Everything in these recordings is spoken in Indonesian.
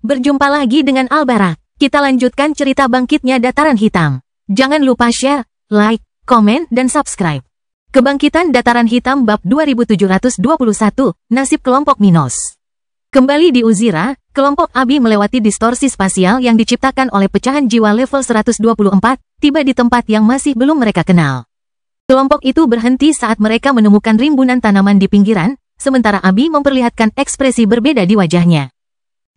Berjumpa lagi dengan Albarak. Kita lanjutkan cerita bangkitnya Dataran Hitam. Jangan lupa share, like, komen, dan subscribe. Kebangkitan Dataran Hitam bab 2721, nasib kelompok Minos. Kembali di Uzira, kelompok Abi melewati distorsi spasial yang diciptakan oleh pecahan jiwa level 124, tiba di tempat yang masih belum mereka kenal. Kelompok itu berhenti saat mereka menemukan rimbunan tanaman di pinggiran, sementara Abi memperlihatkan ekspresi berbeda di wajahnya.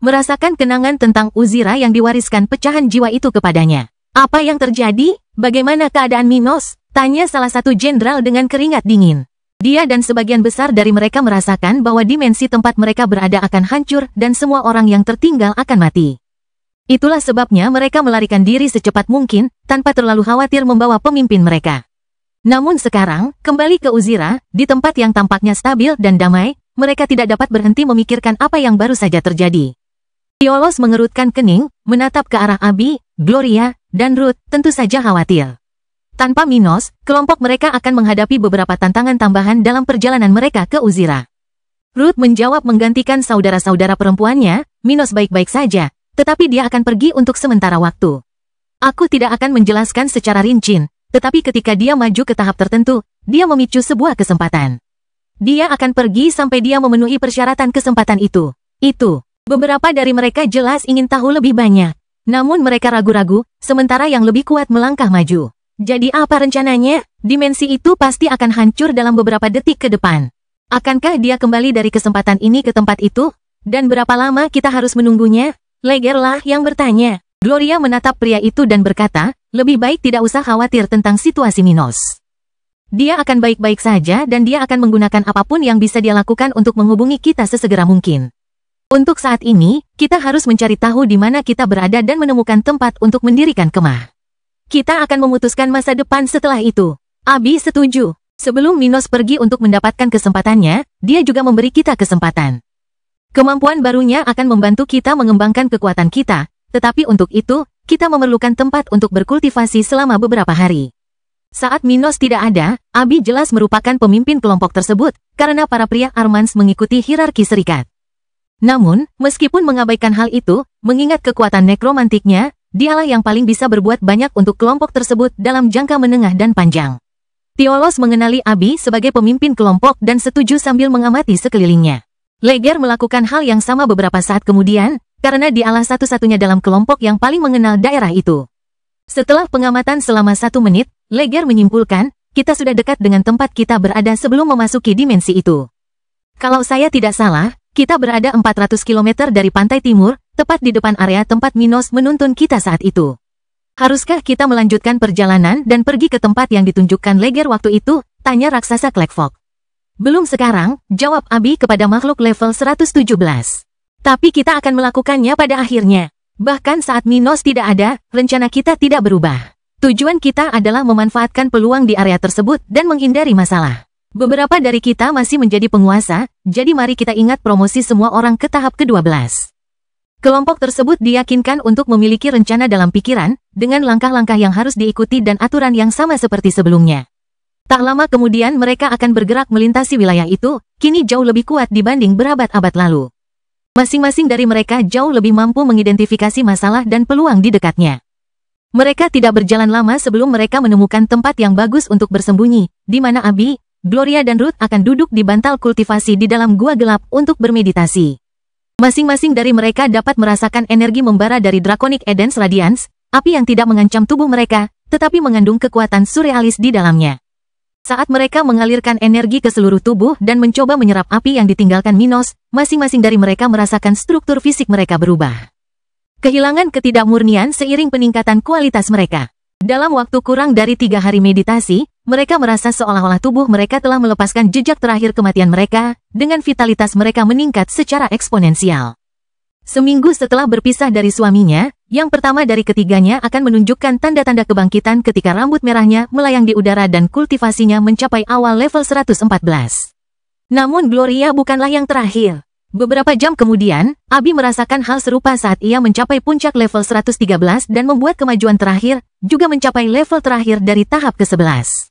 Merasakan kenangan tentang Uzira yang diwariskan pecahan jiwa itu kepadanya. Apa yang terjadi? Bagaimana keadaan Minos? Tanya salah satu jenderal dengan keringat dingin. Dia dan sebagian besar dari mereka merasakan bahwa dimensi tempat mereka berada akan hancur dan semua orang yang tertinggal akan mati. Itulah sebabnya mereka melarikan diri secepat mungkin, tanpa terlalu khawatir membawa pemimpin mereka. Namun sekarang, kembali ke Uzira, di tempat yang tampaknya stabil dan damai, mereka tidak dapat berhenti memikirkan apa yang baru saja terjadi. Tiolos mengerutkan kening, menatap ke arah Abi, Gloria, dan Ruth, tentu saja khawatir. Tanpa Minos, kelompok mereka akan menghadapi beberapa tantangan tambahan dalam perjalanan mereka ke Uzira. Ruth menjawab menggantikan saudara-saudara perempuannya, Minos baik-baik saja, tetapi dia akan pergi untuk sementara waktu. Aku tidak akan menjelaskan secara rinci, tetapi ketika dia maju ke tahap tertentu, dia memicu sebuah kesempatan. Dia akan pergi sampai dia memenuhi persyaratan kesempatan itu. Beberapa dari mereka jelas ingin tahu lebih banyak. Namun mereka ragu-ragu, sementara yang lebih kuat melangkah maju. Jadi apa rencananya? Dimensi itu pasti akan hancur dalam beberapa detik ke depan. Akankah dia kembali dari kesempatan ini ke tempat itu? Dan berapa lama kita harus menunggunya? Legerlah yang bertanya. Gloria menatap pria itu dan berkata, lebih baik tidak usah khawatir tentang situasi Minos. Dia akan baik-baik saja dan dia akan menggunakan apapun yang bisa dia lakukan untuk menghubungi kita sesegera mungkin. Untuk saat ini, kita harus mencari tahu di mana kita berada dan menemukan tempat untuk mendirikan kemah. Kita akan memutuskan masa depan setelah itu. Abi setuju. Sebelum Minos pergi untuk mendapatkan kesempatannya, dia juga memberi kita kesempatan. Kemampuan barunya akan membantu kita mengembangkan kekuatan kita, tetapi untuk itu, kita memerlukan tempat untuk berkultivasi selama beberapa hari. Saat Minos tidak ada, Abi jelas merupakan pemimpin kelompok tersebut, karena para pria Armans mengikuti hierarki serikat. Namun, meskipun mengabaikan hal itu, mengingat kekuatan nekromantiknya, dialah yang paling bisa berbuat banyak untuk kelompok tersebut dalam jangka menengah dan panjang. Tiolos mengenali Abi sebagai pemimpin kelompok dan setuju sambil mengamati sekelilingnya. Leger melakukan hal yang sama beberapa saat kemudian, karena dialah satu-satunya dalam kelompok yang paling mengenal daerah itu. Setelah pengamatan selama 1 menit, Leger menyimpulkan, kita sudah dekat dengan tempat kita berada sebelum memasuki dimensi itu. Kalau saya tidak salah, kita berada 400 km dari pantai timur, tepat di depan area tempat Minos menuntun kita saat itu. Haruskah kita melanjutkan perjalanan dan pergi ke tempat yang ditunjukkan Leger waktu itu? Tanya raksasa Klekfok. Belum sekarang, jawab Abi kepada makhluk level 117. Tapi kita akan melakukannya pada akhirnya. Bahkan saat Minos tidak ada, rencana kita tidak berubah. Tujuan kita adalah memanfaatkan peluang di area tersebut dan menghindari masalah. Beberapa dari kita masih menjadi penguasa, jadi mari kita ingat promosi semua orang ke tahap ke-12. Kelompok tersebut diyakinkan untuk memiliki rencana dalam pikiran, dengan langkah-langkah yang harus diikuti dan aturan yang sama seperti sebelumnya. Tak lama kemudian mereka akan bergerak melintasi wilayah itu, kini jauh lebih kuat dibanding berabad-abad lalu. Masing-masing dari mereka jauh lebih mampu mengidentifikasi masalah dan peluang di dekatnya. Mereka tidak berjalan lama sebelum mereka menemukan tempat yang bagus untuk bersembunyi, di mana Abi, Gloria dan Ruth akan duduk di bantal kultivasi di dalam gua gelap untuk bermeditasi. Masing-masing dari mereka dapat merasakan energi membara dari Draconic Eden's Radiance, api yang tidak mengancam tubuh mereka, tetapi mengandung kekuatan surrealis di dalamnya. Saat mereka mengalirkan energi ke seluruh tubuh dan mencoba menyerap api yang ditinggalkan Minos, masing-masing dari mereka merasakan struktur fisik mereka berubah. Kehilangan ketidakmurnian seiring peningkatan kualitas mereka. Dalam waktu kurang dari 3 hari meditasi, mereka merasa seolah-olah tubuh mereka telah melepaskan jejak terakhir kematian mereka, dengan vitalitas mereka meningkat secara eksponensial. Seminggu setelah berpisah dari suaminya, yang pertama dari ketiganya akan menunjukkan tanda-tanda kebangkitan ketika rambut merahnya melayang di udara dan kultivasinya mencapai awal level 114. Namun Gloria bukanlah yang terakhir. Beberapa jam kemudian, Abi merasakan hal serupa saat ia mencapai puncak level 113 dan membuat kemajuan terakhir, juga mencapai level terakhir dari tahap ke-11.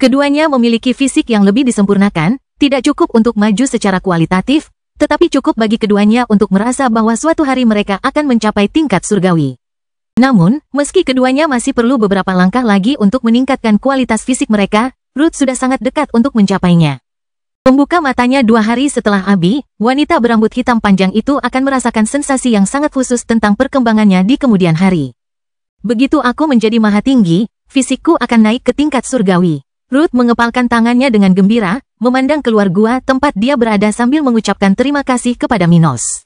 Keduanya memiliki fisik yang lebih disempurnakan, tidak cukup untuk maju secara kualitatif, tetapi cukup bagi keduanya untuk merasa bahwa suatu hari mereka akan mencapai tingkat surgawi. Namun, meski keduanya masih perlu beberapa langkah lagi untuk meningkatkan kualitas fisik mereka, Ruth sudah sangat dekat untuk mencapainya. Membuka matanya 2 hari setelah Abi, wanita berambut hitam panjang itu akan merasakan sensasi yang sangat khusus tentang perkembangannya di kemudian hari. Begitu aku menjadi maha tinggi, fisikku akan naik ke tingkat surgawi. Ruth mengepalkan tangannya dengan gembira, memandang keluar gua tempat dia berada sambil mengucapkan terima kasih kepada Minos.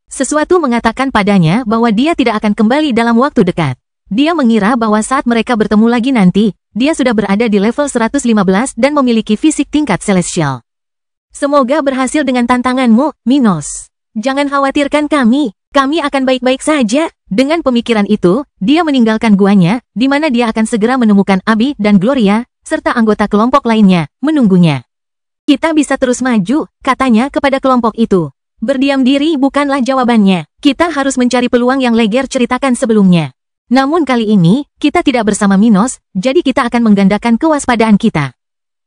Sesuatu mengatakan padanya bahwa dia tidak akan kembali dalam waktu dekat. Dia mengira bahwa saat mereka bertemu lagi nanti, dia sudah berada di level 115 dan memiliki fisik tingkat celestial. Semoga berhasil dengan tantanganmu, Minos. Jangan khawatirkan kami akan baik-baik saja. Dengan pemikiran itu, dia meninggalkan guanya, di mana dia akan segera menemukan Abi dan Gloria, serta anggota kelompok lainnya, menunggunya. Kita bisa terus maju, katanya kepada kelompok itu. Berdiam diri bukanlah jawabannya. Kita harus mencari peluang yang Leger ceritakan sebelumnya. Namun kali ini, kita tidak bersama Minos, jadi kita akan menggandakan kewaspadaan kita.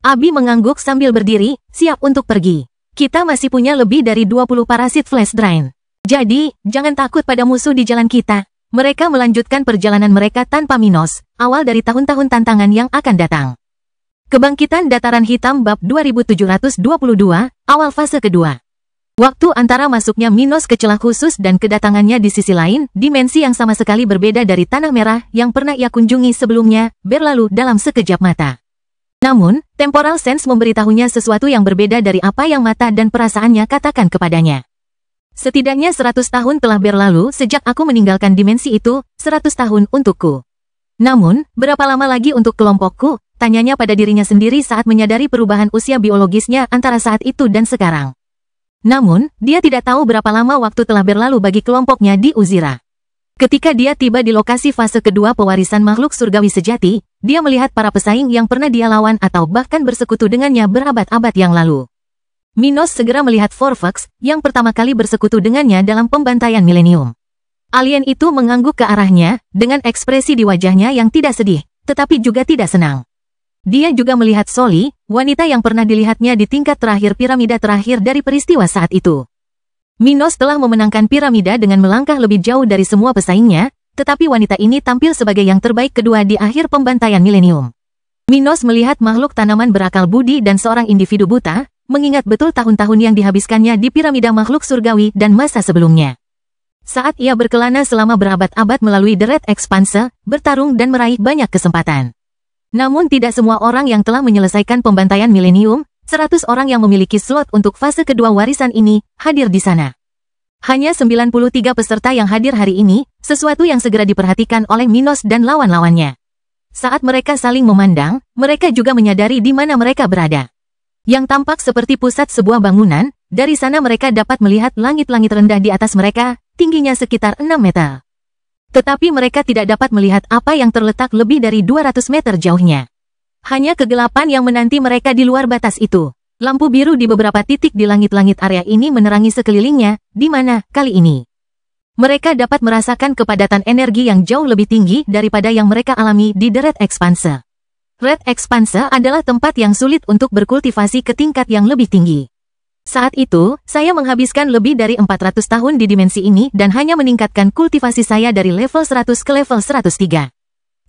Abi mengangguk sambil berdiri, siap untuk pergi. Kita masih punya lebih dari 20 parasit Flash Drain. Jadi, jangan takut pada musuh di jalan kita. Mereka melanjutkan perjalanan mereka tanpa Minos, awal dari tahun-tahun tantangan yang akan datang. Kebangkitan Dataran Hitam Bab 2722, awal fase kedua. Waktu antara masuknya Minos ke celah khusus dan kedatangannya di sisi lain, dimensi yang sama sekali berbeda dari Tanah Merah yang pernah ia kunjungi sebelumnya, berlalu dalam sekejap mata. Namun, temporal sense memberitahunya sesuatu yang berbeda dari apa yang mata dan perasaannya katakan kepadanya. Setidaknya 100 tahun telah berlalu sejak aku meninggalkan dimensi itu, 100 tahun untukku. Namun, berapa lama lagi untuk kelompokku? Tanyanya pada dirinya sendiri saat menyadari perubahan usia biologisnya antara saat itu dan sekarang. Namun, dia tidak tahu berapa lama waktu telah berlalu bagi kelompoknya di Uzira. Ketika dia tiba di lokasi fase kedua pewarisan makhluk surgawi sejati, dia melihat para pesaing yang pernah dia lawan atau bahkan bersekutu dengannya berabad-abad yang lalu. Minos segera melihat Forfax, yang pertama kali bersekutu dengannya dalam pembantaian milenium. Alien itu mengangguk ke arahnya, dengan ekspresi di wajahnya yang tidak sedih, tetapi juga tidak senang. Dia juga melihat Soli, wanita yang pernah dilihatnya di tingkat terakhir piramida terakhir dari peristiwa saat itu. Minos telah memenangkan piramida dengan melangkah lebih jauh dari semua pesaingnya, tetapi wanita ini tampil sebagai yang terbaik kedua di akhir pembantaian milenium. Minos melihat makhluk tanaman berakal budi dan seorang individu buta, mengingat betul tahun-tahun yang dihabiskannya di piramida makhluk surgawi dan masa sebelumnya. Saat ia berkelana selama berabad-abad melalui The Red Expanse, bertarung dan meraih banyak kesempatan. Namun tidak semua orang yang telah menyelesaikan pembantaian milenium, 100 orang yang memiliki slot untuk fase kedua warisan ini, hadir di sana. Hanya 93 peserta yang hadir hari ini, sesuatu yang segera diperhatikan oleh Minos dan lawan-lawannya. Saat mereka saling memandang, mereka juga menyadari di mana mereka berada. Yang tampak seperti pusat sebuah bangunan, dari sana mereka dapat melihat langit-langit rendah di atas mereka, tingginya sekitar 6 meter. Tetapi mereka tidak dapat melihat apa yang terletak lebih dari 200 meter jauhnya. Hanya kegelapan yang menanti mereka di luar batas itu. Lampu biru di beberapa titik di langit-langit area ini menerangi sekelilingnya, di mana, kali ini, mereka dapat merasakan kepadatan energi yang jauh lebih tinggi daripada yang mereka alami di The Red Expanse. Red Expanse adalah tempat yang sulit untuk berkultivasi ke tingkat yang lebih tinggi. Saat itu, saya menghabiskan lebih dari 400 tahun di dimensi ini dan hanya meningkatkan kultivasi saya dari level 100 ke level 103.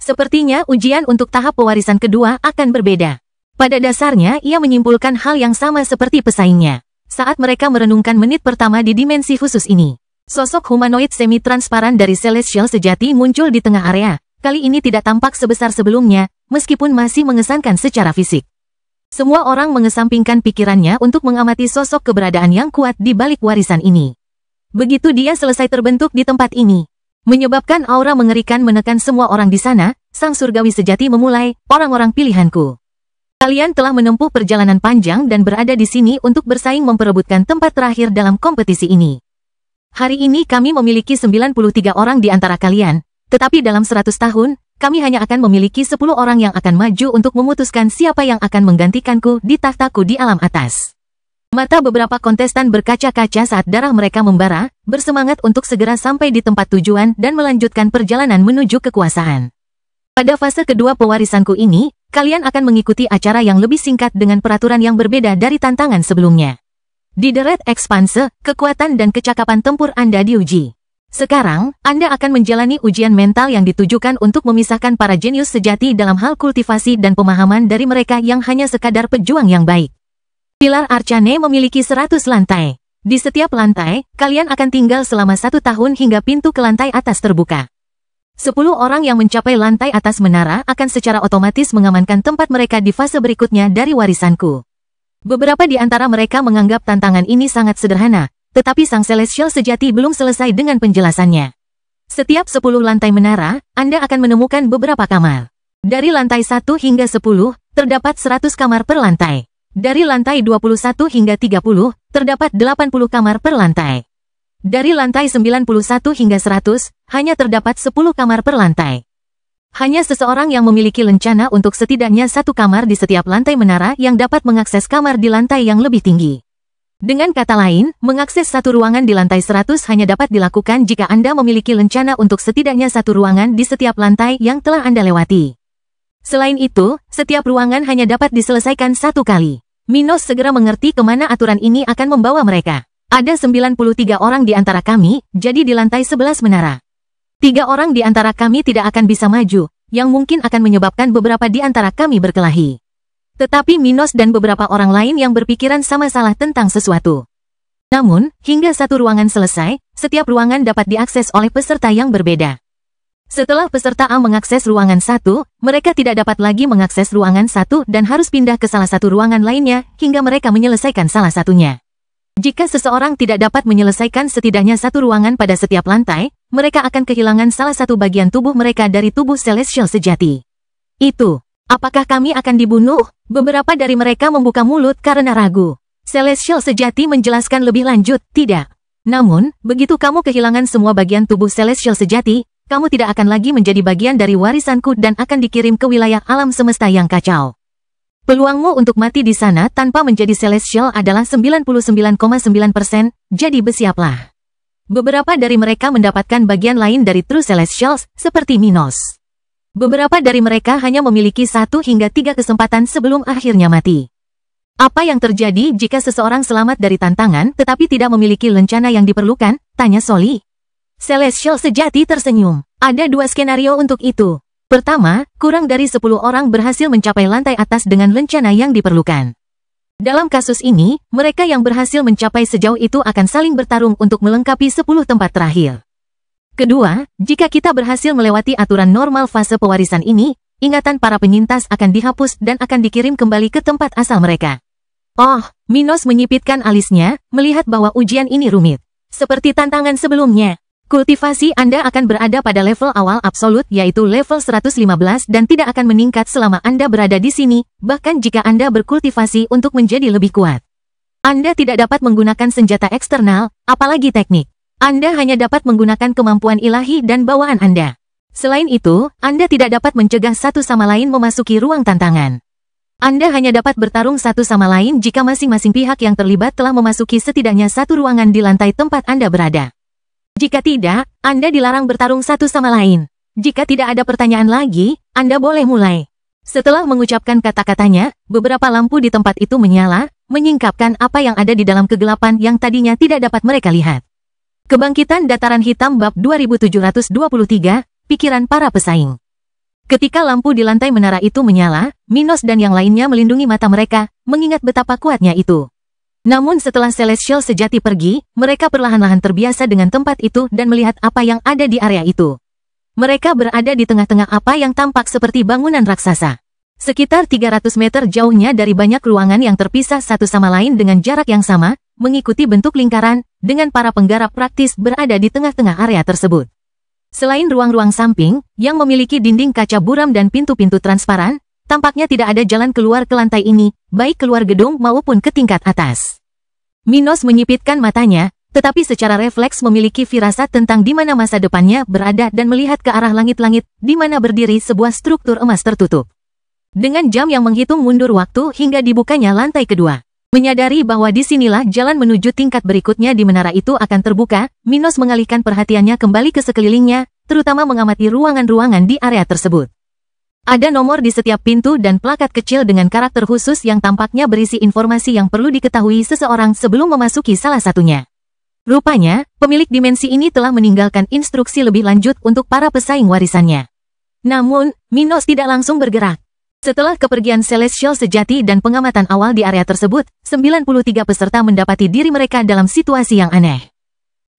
Sepertinya ujian untuk tahap pewarisan kedua akan berbeda. Pada dasarnya, ia menyimpulkan hal yang sama seperti pesaingnya. Saat mereka merenungkan menit pertama di dimensi khusus ini, sosok humanoid semi-transparan dari Celestial sejati muncul di tengah area. Kali ini tidak tampak sebesar sebelumnya, meskipun masih mengesankan secara fisik. Semua orang mengesampingkan pikirannya untuk mengamati sosok keberadaan yang kuat di balik warisan ini. Begitu dia selesai terbentuk di tempat ini, menyebabkan aura mengerikan menekan semua orang di sana, sang surgawi sejati memulai, orang-orang pilihanku. Kalian telah menempuh perjalanan panjang dan berada di sini untuk bersaing memperebutkan tempat terakhir dalam kompetisi ini. Hari ini kami memiliki 93 orang di antara kalian, tetapi dalam 100 tahun, kami hanya akan memiliki 10 orang yang akan maju untuk memutuskan siapa yang akan menggantikanku di takhtaku di alam atas. Mata beberapa kontestan berkaca-kaca saat darah mereka membara, bersemangat untuk segera sampai di tempat tujuan dan melanjutkan perjalanan menuju kekuasaan. Pada fase kedua pewarisanku ini, kalian akan mengikuti acara yang lebih singkat dengan peraturan yang berbeda dari tantangan sebelumnya. Di The Red Expanse, kekuatan dan kecakapan tempur Anda diuji. Sekarang, Anda akan menjalani ujian mental yang ditujukan untuk memisahkan para jenius sejati dalam hal kultivasi dan pemahaman dari mereka yang hanya sekadar pejuang yang baik. Pilar Arcane memiliki 100 lantai. Di setiap lantai, kalian akan tinggal selama 1 tahun hingga pintu ke lantai atas terbuka. 10 orang yang mencapai lantai atas menara akan secara otomatis mengamankan tempat mereka di fase berikutnya dari warisanku. Beberapa di antara mereka menganggap tantangan ini sangat sederhana, tetapi sang Celestial sejati belum selesai dengan penjelasannya. Setiap 10 lantai menara, Anda akan menemukan beberapa kamar. Dari lantai 1 hingga 10, terdapat 100 kamar per lantai. Dari lantai 21 hingga 30, terdapat 80 kamar per lantai. Dari lantai 91 hingga 100, hanya terdapat 10 kamar per lantai. Hanya seseorang yang memiliki lencana untuk setidaknya 1 kamar di setiap lantai menara yang dapat mengakses kamar di lantai yang lebih tinggi. Dengan kata lain, mengakses 1 ruangan di lantai 100 hanya dapat dilakukan jika Anda memiliki lencana untuk setidaknya 1 ruangan di setiap lantai yang telah Anda lewati. Selain itu, setiap ruangan hanya dapat diselesaikan 1 kali. Minos segera mengerti kemana aturan ini akan membawa mereka. Ada 93 orang di antara kami, jadi di lantai 11 menara. 3 orang di antara kami tidak akan bisa maju, yang mungkin akan menyebabkan beberapa di antara kami berkelahi. Tetapi Minos dan beberapa orang lain yang berpikiran sama salah tentang sesuatu. Namun, hingga 1 ruangan selesai, setiap ruangan dapat diakses oleh peserta yang berbeda. Setelah peserta A mengakses ruangan 1, mereka tidak dapat lagi mengakses ruangan 1 dan harus pindah ke salah satu ruangan lainnya hingga mereka menyelesaikan salah satunya. Jika seseorang tidak dapat menyelesaikan setidaknya 1 ruangan pada setiap lantai, mereka akan kehilangan salah satu bagian tubuh mereka dari tubuh Celestial sejati. Itu, apakah kami akan dibunuh? Beberapa dari mereka membuka mulut karena ragu. Celestial sejati menjelaskan lebih lanjut, tidak. Namun, begitu kamu kehilangan semua bagian tubuh Celestial sejati, kamu tidak akan lagi menjadi bagian dari warisanku dan akan dikirim ke wilayah alam semesta yang kacau. Peluangmu untuk mati di sana tanpa menjadi Celestial adalah 99,9%, jadi bersiaplah. Beberapa dari mereka mendapatkan bagian lain dari True Celestials, seperti Minos. Beberapa dari mereka hanya memiliki 1 hingga 3 kesempatan sebelum akhirnya mati. Apa yang terjadi jika seseorang selamat dari tantangan tetapi tidak memiliki lencana yang diperlukan? Tanya Soli. Celestial sejati tersenyum. Ada 2 skenario untuk itu. Pertama, kurang dari 10 orang berhasil mencapai lantai atas dengan lencana yang diperlukan. Dalam kasus ini, mereka yang berhasil mencapai sejauh itu akan saling bertarung untuk melengkapi 10 tempat terakhir. Kedua, jika kita berhasil melewati aturan normal fase pewarisan ini, ingatan para penyintas akan dihapus dan akan dikirim kembali ke tempat asal mereka. Oh, Minos menyipitkan alisnya, melihat bahwa ujian ini rumit. Seperti tantangan sebelumnya. Kultivasi Anda akan berada pada level awal absolut yaitu level 115 dan tidak akan meningkat selama Anda berada di sini, bahkan jika Anda berkultivasi untuk menjadi lebih kuat. Anda tidak dapat menggunakan senjata eksternal, apalagi teknik. Anda hanya dapat menggunakan kemampuan ilahi dan bawaan Anda. Selain itu, Anda tidak dapat mencegah satu sama lain memasuki ruang tantangan. Anda hanya dapat bertarung satu sama lain jika masing-masing pihak yang terlibat telah memasuki setidaknya 1 ruangan di lantai tempat Anda berada. Jika tidak, Anda dilarang bertarung satu sama lain. Jika tidak ada pertanyaan lagi, Anda boleh mulai. Setelah mengucapkan kata-katanya, beberapa lampu di tempat itu menyala, menyingkapkan apa yang ada di dalam kegelapan yang tadinya tidak dapat mereka lihat. Kebangkitan Dataran Hitam Bab 2723, Pikiran Para Pesaing. Ketika lampu di lantai menara itu menyala, Minos dan yang lainnya melindungi mata mereka, mengingat betapa kuatnya itu. Namun setelah Celestial sejati pergi, mereka perlahan-lahan terbiasa dengan tempat itu dan melihat apa yang ada di area itu. Mereka berada di tengah-tengah apa yang tampak seperti bangunan raksasa. Sekitar 300 meter jauhnya dari banyak ruangan yang terpisah satu sama lain dengan jarak yang sama, mengikuti bentuk lingkaran, dengan para penggarap praktis berada di tengah-tengah area tersebut. Selain ruang-ruang samping, yang memiliki dinding kaca buram dan pintu-pintu transparan, tampaknya tidak ada jalan keluar ke lantai ini, baik keluar gedung maupun ke tingkat atas. Minos menyipitkan matanya, tetapi secara refleks memiliki firasat tentang di mana masa depannya berada dan melihat ke arah langit-langit, di mana berdiri sebuah struktur emas tertutup. Dengan jam yang menghitung mundur waktu hingga dibukanya lantai kedua. Menyadari bahwa disinilah jalan menuju tingkat berikutnya di menara itu akan terbuka, Minos mengalihkan perhatiannya kembali ke sekelilingnya, terutama mengamati ruangan-ruangan di area tersebut. Ada nomor di setiap pintu dan plakat kecil dengan karakter khusus yang tampaknya berisi informasi yang perlu diketahui seseorang sebelum memasuki salah satunya. Rupanya, pemilik dimensi ini telah meninggalkan instruksi lebih lanjut untuk para pesaing warisannya. Namun, Minos tidak langsung bergerak. Setelah kepergian Celestial sejati dan pengamatan awal di area tersebut, 93 peserta mendapati diri mereka dalam situasi yang aneh.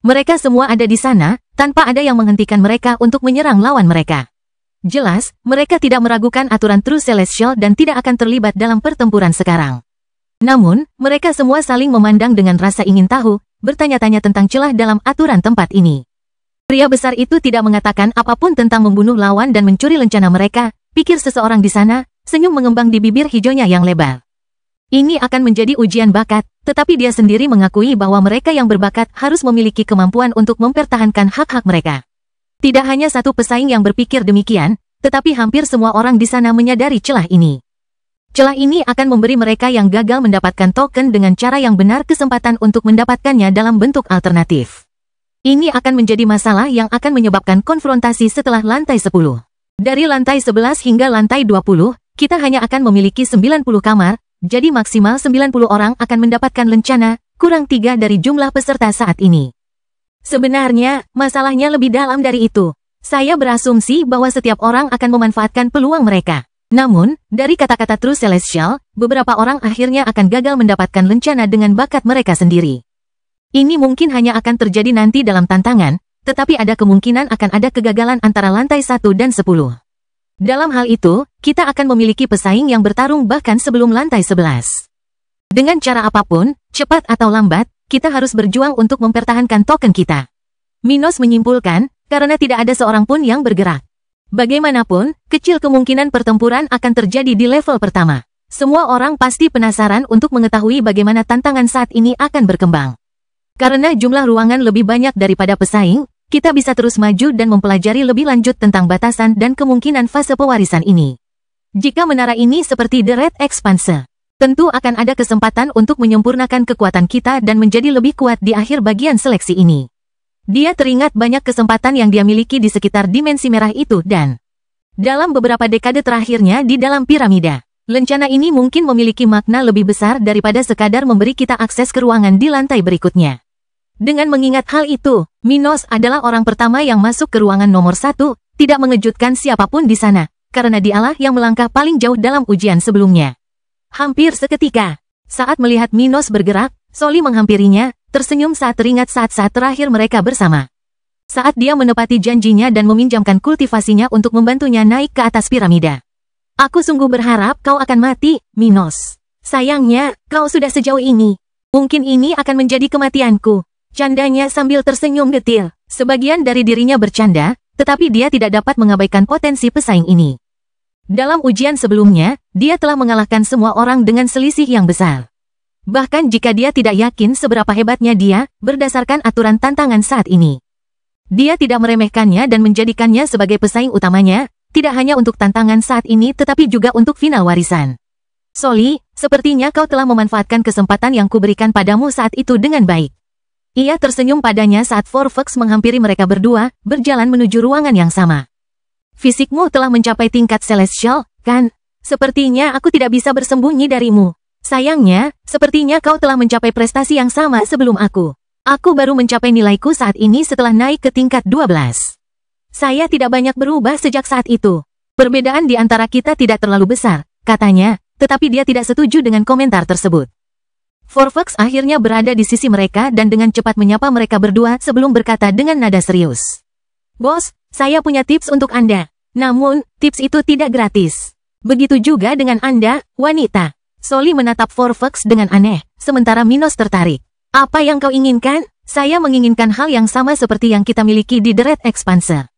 Mereka semua ada di sana, tanpa ada yang menghentikan mereka untuk menyerang lawan mereka. Jelas, mereka tidak meragukan aturan True Celestial dan tidak akan terlibat dalam pertempuran sekarang. Namun, mereka semua saling memandang dengan rasa ingin tahu, bertanya-tanya tentang celah dalam aturan tempat ini. Pria besar itu tidak mengatakan apapun tentang membunuh lawan dan mencuri lencana mereka, pikir seseorang di sana, senyum mengembang di bibir hijaunya yang lebar. Ini akan menjadi ujian bakat, tetapi dia sendiri mengakui bahwa mereka yang berbakat harus memiliki kemampuan untuk mempertahankan hak-hak mereka. Tidak hanya satu pesaing yang berpikir demikian, tetapi hampir semua orang di sana menyadari celah ini. Celah ini akan memberi mereka yang gagal mendapatkan token dengan cara yang benar kesempatan untuk mendapatkannya dalam bentuk alternatif. Ini akan menjadi masalah yang akan menyebabkan konfrontasi setelah lantai 10. Dari lantai 11 hingga lantai 20, kita hanya akan memiliki 90 kamar, jadi maksimal 90 orang akan mendapatkan lencana, kurang 3 dari jumlah peserta saat ini. Sebenarnya, masalahnya lebih dalam dari itu. Saya berasumsi bahwa setiap orang akan memanfaatkan peluang mereka. Namun, dari kata-kata True Celestial, beberapa orang akhirnya akan gagal mendapatkan lencana dengan bakat mereka sendiri. Ini mungkin hanya akan terjadi nanti dalam tantangan, tetapi ada kemungkinan akan ada kegagalan antara lantai 1 dan 10. Dalam hal itu, kita akan memiliki pesaing yang bertarung bahkan sebelum lantai 11. Dengan cara apapun, cepat atau lambat, kita harus berjuang untuk mempertahankan token kita. Minos menyimpulkan, karena tidak ada seorang pun yang bergerak. Bagaimanapun, kecil kemungkinan pertempuran akan terjadi di level pertama. Semua orang pasti penasaran untuk mengetahui bagaimana tantangan saat ini akan berkembang. Karena jumlah ruangan lebih banyak daripada pesaing, kita bisa terus maju dan mempelajari lebih lanjut tentang batasan dan kemungkinan fase pewarisan ini. Jika menara ini seperti The Red Expanse, tentu akan ada kesempatan untuk menyempurnakan kekuatan kita dan menjadi lebih kuat di akhir bagian seleksi ini. Dia teringat banyak kesempatan yang dia miliki di sekitar dimensi merah itu dan dalam beberapa dekade terakhirnya di dalam piramida. Lencana ini mungkin memiliki makna lebih besar daripada sekadar memberi kita akses ke ruangan di lantai berikutnya. Dengan mengingat hal itu, Minos adalah orang pertama yang masuk ke ruangan nomor 1, tidak mengejutkan siapapun di sana, karena dialah yang melangkah paling jauh dalam ujian sebelumnya. Hampir seketika, saat melihat Minos bergerak, Soli menghampirinya, tersenyum saat teringat saat-saat terakhir mereka bersama. Saat dia menepati janjinya dan meminjamkan kultivasinya untuk membantunya naik ke atas piramida. Aku sungguh berharap kau akan mati, Minos. Sayangnya, kau sudah sejauh ini. Mungkin ini akan menjadi kematianku. Candanya sambil tersenyum detil. Sebagian dari dirinya bercanda, tetapi dia tidak dapat mengabaikan potensi pesaing ini. Dalam ujian sebelumnya, dia telah mengalahkan semua orang dengan selisih yang besar. Bahkan jika dia tidak yakin seberapa hebatnya dia, berdasarkan aturan tantangan saat ini. Dia tidak meremehkannya dan menjadikannya sebagai pesaing utamanya, tidak hanya untuk tantangan saat ini tetapi juga untuk final warisan. Soli, sepertinya kau telah memanfaatkan kesempatan yang kuberikan padamu saat itu dengan baik. Ia tersenyum padanya saat Forfax menghampiri mereka berdua, berjalan menuju ruangan yang sama. Fisikmu telah mencapai tingkat celestial, kan? Sepertinya aku tidak bisa bersembunyi darimu. Sayangnya, sepertinya kau telah mencapai prestasi yang sama sebelum aku. Aku baru mencapai nilaiku saat ini setelah naik ke tingkat 12. Saya tidak banyak berubah sejak saat itu. Perbedaan di antara kita tidak terlalu besar, katanya, tetapi dia tidak setuju dengan komentar tersebut. Forfax akhirnya berada di sisi mereka dan dengan cepat menyapa mereka berdua sebelum berkata dengan nada serius. Bos, saya punya tips untuk Anda. Namun, tips itu tidak gratis. Begitu juga dengan Anda, wanita. Soli menatap Forfax dengan aneh, sementara Minos tertarik. Apa yang kau inginkan? Saya menginginkan hal yang sama seperti yang kita miliki di The Red Expanse.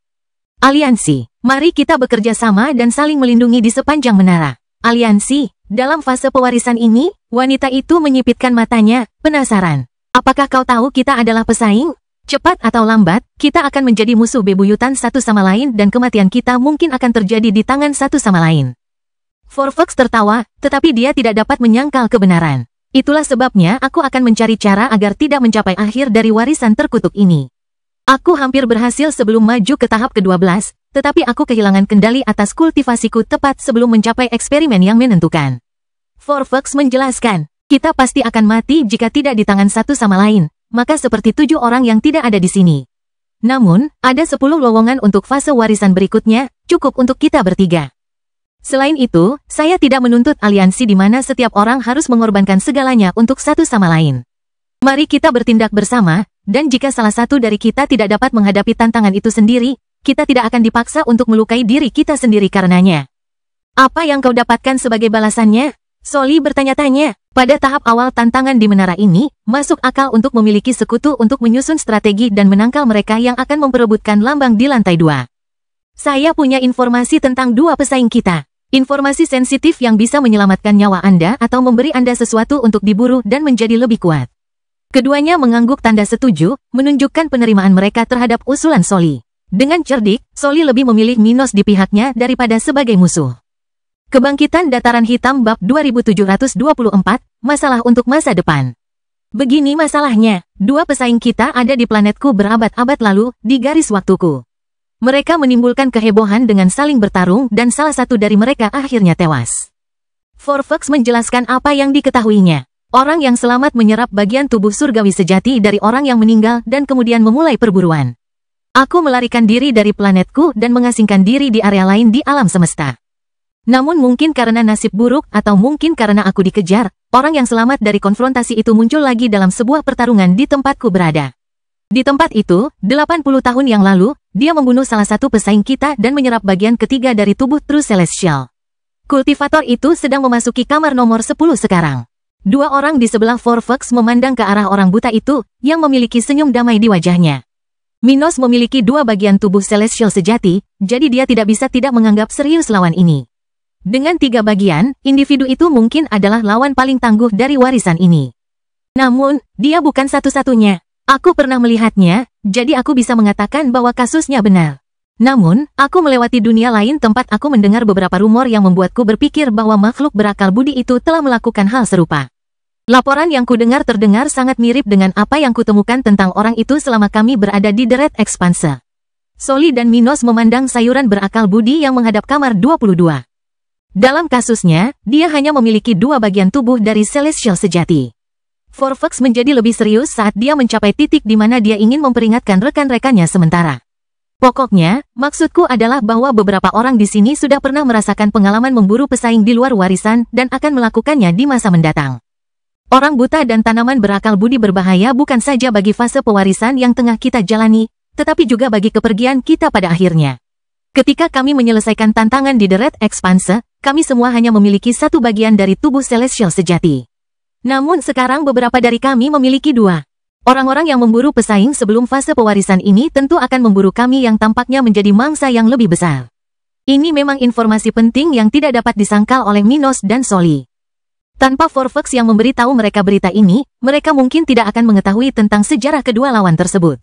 Aliansi. Mari kita bekerja sama dan saling melindungi di sepanjang menara. Aliansi. Dalam fase pewarisan ini, wanita itu menyipitkan matanya, penasaran. Apakah kau tahu kita adalah pesaing? Cepat atau lambat, kita akan menjadi musuh bebuyutan satu sama lain dan kematian kita mungkin akan terjadi di tangan satu sama lain. Forfax tertawa, tetapi dia tidak dapat menyangkal kebenaran. Itulah sebabnya aku akan mencari cara agar tidak mencapai akhir dari warisan terkutuk ini. Aku hampir berhasil sebelum maju ke tahap ke-12, tetapi aku kehilangan kendali atas kultivasiku tepat sebelum mencapai eksperimen yang menentukan. Forfax menjelaskan, kita pasti akan mati jika tidak di tangan satu sama lain, maka seperti 7 orang yang tidak ada di sini. Namun, ada 10 lowongan untuk fase warisan berikutnya, cukup untuk kita bertiga. Selain itu, saya tidak menuntut aliansi di mana setiap orang harus mengorbankan segalanya untuk satu sama lain. Mari kita bertindak bersama, dan jika salah satu dari kita tidak dapat menghadapi tantangan itu sendiri, kita tidak akan dipaksa untuk melukai diri kita sendiri karenanya. Apa yang kau dapatkan sebagai balasannya? Soli bertanya-tanya. Pada tahap awal tantangan di menara ini, masuk akal untuk memiliki sekutu untuk menyusun strategi dan menangkal mereka yang akan memperebutkan lambang di lantai 2. Saya punya informasi tentang 2 pesaing kita. Informasi sensitif yang bisa menyelamatkan nyawa Anda atau memberi Anda sesuatu untuk diburu dan menjadi lebih kuat. Keduanya mengangguk tanda setuju, menunjukkan penerimaan mereka terhadap usulan Soli. Dengan cerdik, Soli lebih memilih Minos di pihaknya daripada sebagai musuh. Kebangkitan Dataran Hitam Bab 2724, Masalah untuk Masa Depan. Begini masalahnya, 2 pesaing kita ada di planetku berabad-abad lalu, di garis waktuku. Mereka menimbulkan kehebohan dengan saling bertarung dan salah satu dari mereka akhirnya tewas. Forfax menjelaskan apa yang diketahuinya. Orang yang selamat menyerap bagian tubuh surgawi sejati dari orang yang meninggal dan kemudian memulai perburuan. Aku melarikan diri dari planetku dan mengasingkan diri di area lain di alam semesta. Namun mungkin karena nasib buruk atau mungkin karena aku dikejar, orang yang selamat dari konfrontasi itu muncul lagi dalam sebuah pertarungan di tempatku berada. Di tempat itu, 80 tahun yang lalu, dia membunuh salah satu pesaing kita dan menyerap bagian ketiga dari tubuh True Celestial. Kultivator itu sedang memasuki kamar nomor 10 sekarang. 2 orang di sebelah Forfax memandang ke arah orang buta itu, yang memiliki senyum damai di wajahnya. Minos memiliki 2 bagian tubuh Celestial sejati, jadi dia tidak bisa tidak menganggap serius lawan ini. Dengan 3 bagian, individu itu mungkin adalah lawan paling tangguh dari warisan ini. Namun, dia bukan satu-satunya. Aku pernah melihatnya, jadi aku bisa mengatakan bahwa kasusnya benar. Namun, aku melewati dunia lain tempat aku mendengar beberapa rumor yang membuatku berpikir bahwa makhluk berakal budi itu telah melakukan hal serupa. Laporan yang kudengar terdengar sangat mirip dengan apa yang kutemukan tentang orang itu selama kami berada di The Red Expanse. Soli dan Minos memandang sayuran berakal budi yang menghadap kamar 22. Dalam kasusnya, dia hanya memiliki 2 bagian tubuh dari Celestial sejati. Forfax menjadi lebih serius saat dia mencapai titik di mana dia ingin memperingatkan rekan-rekannya sementara. Pokoknya, maksudku adalah bahwa beberapa orang di sini sudah pernah merasakan pengalaman memburu pesaing di luar warisan dan akan melakukannya di masa mendatang. Orang buta dan tanaman berakal budi berbahaya bukan saja bagi fase pewarisan yang tengah kita jalani, tetapi juga bagi kepergian kita pada akhirnya. Ketika kami menyelesaikan tantangan di The Red Expanse, kami semua hanya memiliki 1 bagian dari tubuh Celestial sejati. Namun sekarang beberapa dari kami memiliki 2. Orang-orang yang memburu pesaing sebelum fase pewarisan ini tentu akan memburu kami yang tampaknya menjadi mangsa yang lebih besar. Ini memang informasi penting yang tidak dapat disangkal oleh Minos dan Soli. Tanpa Forfax yang memberitahu mereka berita ini, mereka mungkin tidak akan mengetahui tentang sejarah kedua lawan tersebut.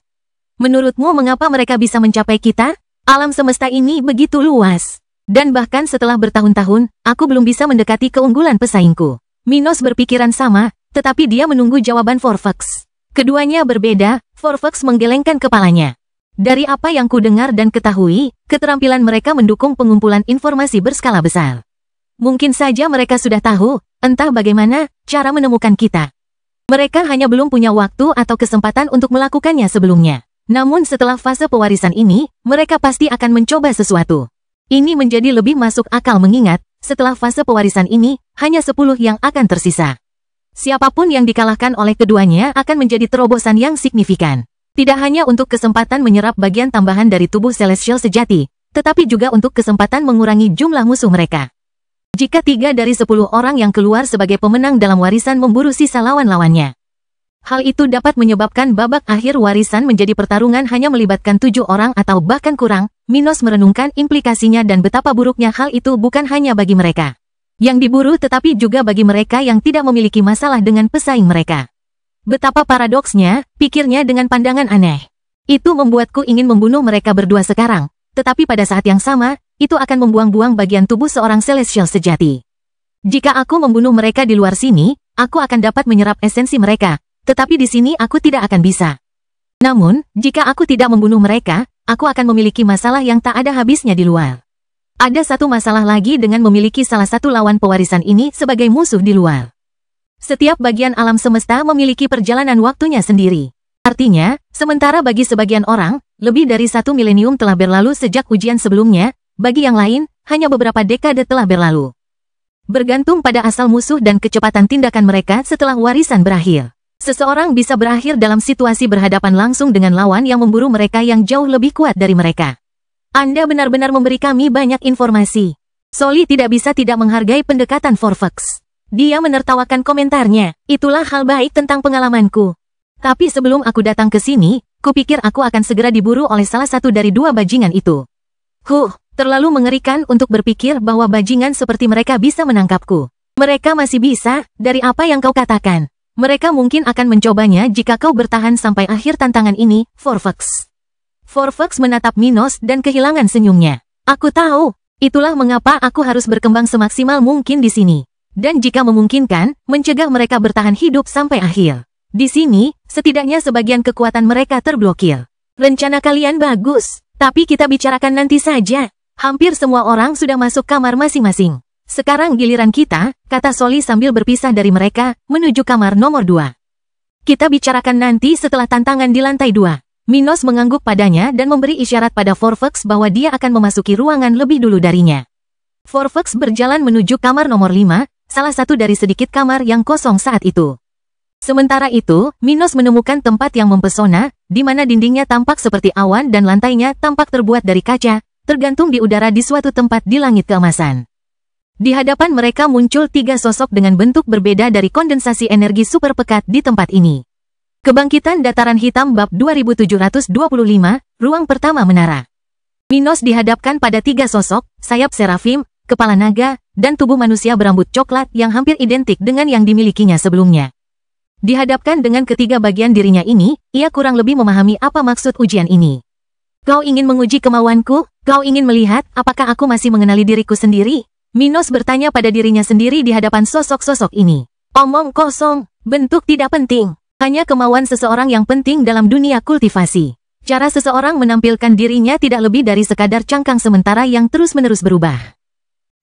Menurutmu mengapa mereka bisa mencapai kita? Alam semesta ini begitu luas. Dan bahkan setelah bertahun-tahun, aku belum bisa mendekati keunggulan pesaingku. Minos berpikiran sama, tetapi dia menunggu jawaban Forfax. Keduanya berbeda, Forfax menggelengkan kepalanya. Dari apa yang kudengar dan ketahui, keterampilan mereka mendukung pengumpulan informasi berskala besar. Mungkin saja mereka sudah tahu, entah bagaimana, cara menemukan kita. Mereka hanya belum punya waktu atau kesempatan untuk melakukannya sebelumnya. Namun setelah fase pewarisan ini, mereka pasti akan mencoba sesuatu. Ini menjadi lebih masuk akal mengingat, setelah fase pewarisan ini, hanya 10 yang akan tersisa. Siapapun yang dikalahkan oleh keduanya akan menjadi terobosan yang signifikan. Tidak hanya untuk kesempatan menyerap bagian tambahan dari tubuh Celestial sejati, tetapi juga untuk kesempatan mengurangi jumlah musuh mereka. Jika 3 dari 10 orang yang keluar sebagai pemenang dalam warisan memburu sisa lawan-lawannya. Hal itu dapat menyebabkan babak akhir warisan menjadi pertarungan hanya melibatkan 7 orang atau bahkan kurang. Minos merenungkan implikasinya dan betapa buruknya hal itu bukan hanya bagi mereka yang diburu tetapi juga bagi mereka yang tidak memiliki masalah dengan pesaing mereka. Betapa paradoksnya, pikirnya dengan pandangan aneh. Itu membuatku ingin membunuh mereka berdua sekarang, tetapi pada saat yang sama, itu akan membuang-buang bagian tubuh seorang Celestial sejati. Jika aku membunuh mereka di luar sini, aku akan dapat menyerap esensi mereka, tetapi di sini aku tidak akan bisa. Namun, jika aku tidak membunuh mereka, aku akan memiliki masalah yang tak ada habisnya di luar. Ada satu masalah lagi dengan memiliki salah satu lawan pewarisan ini sebagai musuh di luar. Setiap bagian alam semesta memiliki perjalanan waktunya sendiri. Artinya, sementara bagi sebagian orang, lebih dari 1 milenium telah berlalu sejak ujian sebelumnya, bagi yang lain, hanya beberapa dekade telah berlalu. Bergantung pada asal musuh dan kecepatan tindakan mereka setelah warisan berakhir. Seseorang bisa berakhir dalam situasi berhadapan langsung dengan lawan yang memburu mereka yang jauh lebih kuat dari mereka. Anda benar-benar memberi kami banyak informasi. Soli tidak bisa tidak menghargai pendekatan Forfax. Dia menertawakan komentarnya. Itulah hal baik tentang pengalamanku. Tapi sebelum aku datang ke sini, kupikir aku akan segera diburu oleh salah satu dari dua bajingan itu. Terlalu mengerikan untuk berpikir bahwa bajingan seperti mereka bisa menangkapku. Mereka masih bisa, dari apa yang kau katakan. Mereka mungkin akan mencobanya jika kau bertahan sampai akhir tantangan ini, Forfax. Forfax menatap Minos dan kehilangan senyumnya. Aku tahu, itulah mengapa aku harus berkembang semaksimal mungkin di sini. Dan jika memungkinkan, mencegah mereka bertahan hidup sampai akhir. Di sini, setidaknya sebagian kekuatan mereka terblokir. Rencana kalian bagus, tapi kita bicarakan nanti saja. Hampir semua orang sudah masuk kamar masing-masing. Sekarang giliran kita, kata Soli sambil berpisah dari mereka, menuju kamar nomor 2. Kita bicarakan nanti setelah tantangan di lantai 2. Minos mengangguk padanya dan memberi isyarat pada Forfax bahwa dia akan memasuki ruangan lebih dulu darinya. Forfax berjalan menuju kamar nomor 5, salah satu dari sedikit kamar yang kosong saat itu. Sementara itu, Minos menemukan tempat yang mempesona, di mana dindingnya tampak seperti awan dan lantainya tampak terbuat dari kaca, tergantung di udara di suatu tempat di langit keemasan. Di hadapan mereka muncul 3 sosok dengan bentuk berbeda dari kondensasi energi super pekat di tempat ini. Kebangkitan Dataran Hitam bab 2725, ruang pertama menara. Minos dihadapkan pada 3 sosok, sayap serafim, kepala naga, dan tubuh manusia berambut coklat yang hampir identik dengan yang dimilikinya sebelumnya. Dihadapkan dengan ketiga bagian dirinya ini, ia kurang lebih memahami apa maksud ujian ini. Kau ingin menguji kemauanku? Kau ingin melihat apakah aku masih mengenali diriku sendiri? Minos bertanya pada dirinya sendiri di hadapan sosok-sosok ini. Omong kosong, bentuk tidak penting. Hanya kemauan seseorang yang penting dalam dunia kultivasi. Cara seseorang menampilkan dirinya tidak lebih dari sekadar cangkang sementara yang terus-menerus berubah.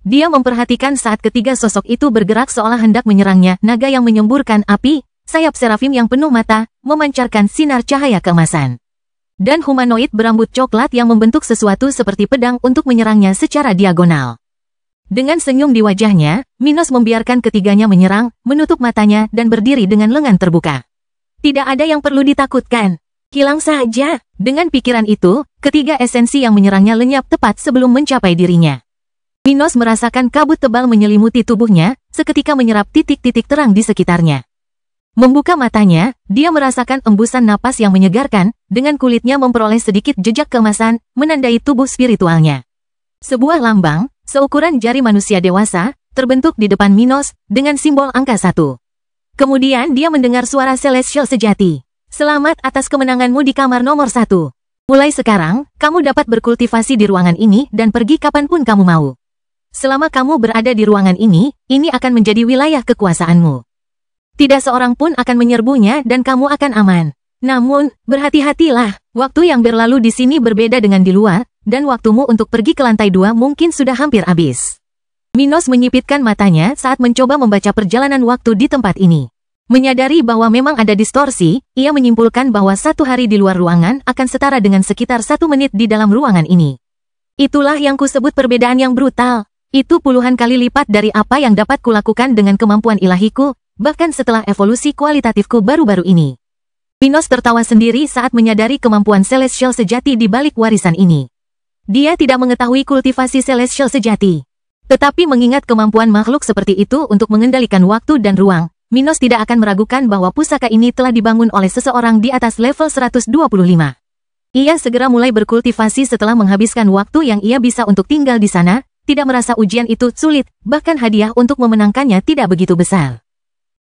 Dia memperhatikan saat ketiga sosok itu bergerak seolah hendak menyerangnya, naga yang menyemburkan api, sayap serafim yang penuh mata, memancarkan sinar cahaya keemasan. Dan humanoid berambut coklat yang membentuk sesuatu seperti pedang untuk menyerangnya secara diagonal. Dengan senyum di wajahnya, Minos membiarkan ketiganya menyerang, menutup matanya dan berdiri dengan lengan terbuka. Tidak ada yang perlu ditakutkan. Hilang saja. Dengan pikiran itu, ketiga esensi yang menyerangnya lenyap tepat sebelum mencapai dirinya. Minos merasakan kabut tebal menyelimuti tubuhnya, seketika menyerap titik-titik terang di sekitarnya. Membuka matanya, dia merasakan embusan napas yang menyegarkan, dengan kulitnya memperoleh sedikit jejak keemasan, menandai tubuh spiritualnya. Sebuah lambang, seukuran jari manusia dewasa, terbentuk di depan Minos, dengan simbol angka 1. Kemudian dia mendengar suara Celestial sejati. Selamat atas kemenanganmu di kamar nomor 1. Mulai sekarang, kamu dapat berkultivasi di ruangan ini dan pergi kapanpun kamu mau. Selama kamu berada di ruangan ini akan menjadi wilayah kekuasaanmu. Tidak seorang pun akan menyerbunya dan kamu akan aman. Namun, berhati-hatilah, waktu yang berlalu di sini berbeda dengan di luar, dan waktumu untuk pergi ke lantai 2 mungkin sudah hampir habis. Minos menyipitkan matanya saat mencoba membaca perjalanan waktu di tempat ini. Menyadari bahwa memang ada distorsi, ia menyimpulkan bahwa 1 hari di luar ruangan akan setara dengan sekitar 1 menit di dalam ruangan ini. Itulah yang kusebut perbedaan yang brutal. Itu puluhan kali lipat dari apa yang dapat kulakukan dengan kemampuan ilahiku, bahkan setelah evolusi kualitatifku baru-baru ini. Minos tertawa sendiri saat menyadari kemampuan Celestial sejati di balik warisan ini. Dia tidak mengetahui kultivasi Celestial sejati. Tetapi mengingat kemampuan makhluk seperti itu untuk mengendalikan waktu dan ruang, Minos tidak akan meragukan bahwa pusaka ini telah dibangun oleh seseorang di atas level 125. Ia segera mulai berkultivasi setelah menghabiskan waktu yang ia bisa untuk tinggal di sana, tidak merasa ujian itu sulit, bahkan hadiah untuk memenangkannya tidak begitu besar.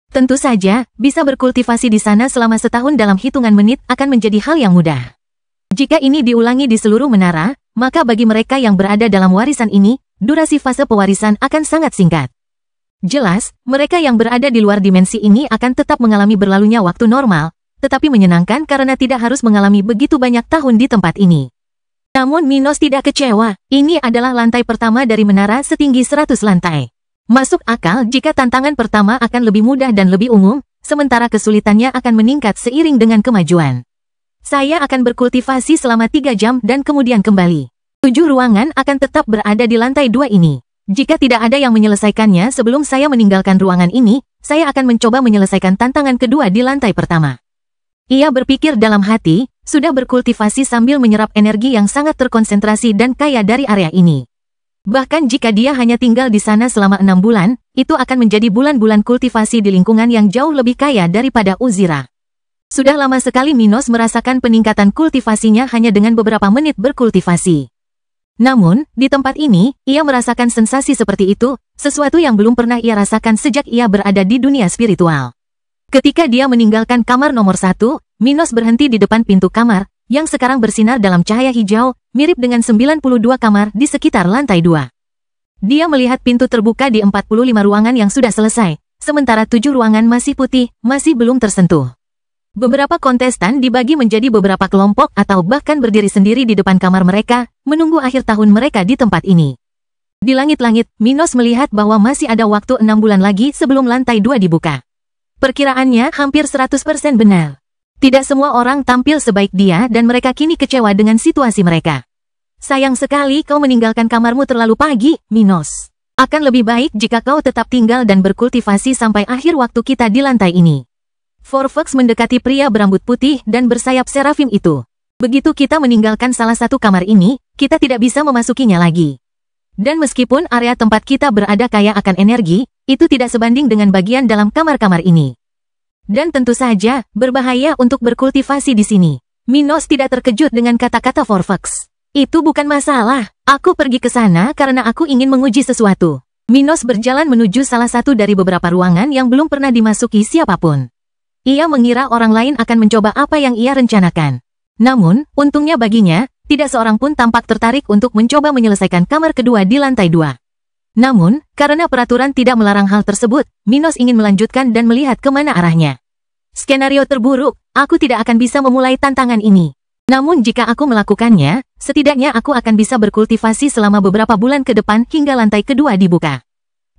Tentu saja, bisa berkultivasi di sana selama setahun dalam hitungan menit akan menjadi hal yang mudah. Jika ini diulangi di seluruh menara, maka bagi mereka yang berada dalam warisan ini, durasi fase pewarisan akan sangat singkat. Jelas, mereka yang berada di luar dimensi ini akan tetap mengalami berlalunya waktu normal, tetapi menyenangkan karena tidak harus mengalami begitu banyak tahun di tempat ini. Namun Minos tidak kecewa, ini adalah lantai pertama dari menara setinggi 100 lantai. Masuk akal jika tantangan pertama akan lebih mudah dan lebih umum, sementara kesulitannya akan meningkat seiring dengan kemajuan. Saya akan berkultivasi selama 3 jam dan kemudian kembali. 7 ruangan akan tetap berada di lantai 2 ini. Jika tidak ada yang menyelesaikannya sebelum saya meninggalkan ruangan ini, saya akan mencoba menyelesaikan tantangan kedua di lantai pertama. Ia berpikir dalam hati, sudah berkultivasi sambil menyerap energi yang sangat terkonsentrasi dan kaya dari area ini. Bahkan jika dia hanya tinggal di sana selama 6 bulan, itu akan menjadi bulan-bulan kultivasi di lingkungan yang jauh lebih kaya daripada Uzira. Sudah lama sekali Minos merasakan peningkatan kultivasinya hanya dengan beberapa menit berkultivasi. Namun, di tempat ini, ia merasakan sensasi seperti itu, sesuatu yang belum pernah ia rasakan sejak ia berada di dunia spiritual. Ketika dia meninggalkan kamar nomor 1, Minos berhenti di depan pintu kamar, yang sekarang bersinar dalam cahaya hijau, mirip dengan 92 kamar di sekitar lantai 2. Dia melihat pintu terbuka di 45 ruangan yang sudah selesai, sementara 7 ruangan masih putih, masih belum tersentuh. Beberapa kontestan dibagi menjadi beberapa kelompok atau bahkan berdiri sendiri di depan kamar mereka, menunggu akhir tahun mereka di tempat ini. Di langit-langit, Minos melihat bahwa masih ada waktu 6 bulan lagi sebelum lantai 2 dibuka. Perkiraannya hampir 100% benar. Tidak semua orang tampil sebaik dia dan mereka kini kecewa dengan situasi mereka. Sayang sekali kau meninggalkan kamarmu terlalu pagi, Minos. Akan lebih baik jika kau tetap tinggal dan berkultivasi sampai akhir waktu kita di lantai ini. Forfox mendekati pria berambut putih dan bersayap serafim itu. Begitu kita meninggalkan salah satu kamar ini, kita tidak bisa memasukinya lagi. Dan meskipun area tempat kita berada kaya akan energi, itu tidak sebanding dengan bagian dalam kamar-kamar ini. Dan tentu saja, berbahaya untuk berkultivasi di sini. Minos tidak terkejut dengan kata-kata Forfox. Itu bukan masalah, aku pergi ke sana karena aku ingin menguji sesuatu. Minos berjalan menuju salah satu dari beberapa ruangan yang belum pernah dimasuki siapapun. Ia mengira orang lain akan mencoba apa yang ia rencanakan. Namun, untungnya baginya, tidak seorang pun tampak tertarik untuk mencoba menyelesaikan kamar kedua di lantai 2. Namun, karena peraturan tidak melarang hal tersebut, Minos ingin melanjutkan dan melihat kemana arahnya. Skenario terburuk, aku tidak akan bisa memulai tantangan ini. Namun jika aku melakukannya, setidaknya aku akan bisa berkultivasi selama beberapa bulan ke depan hingga lantai kedua dibuka.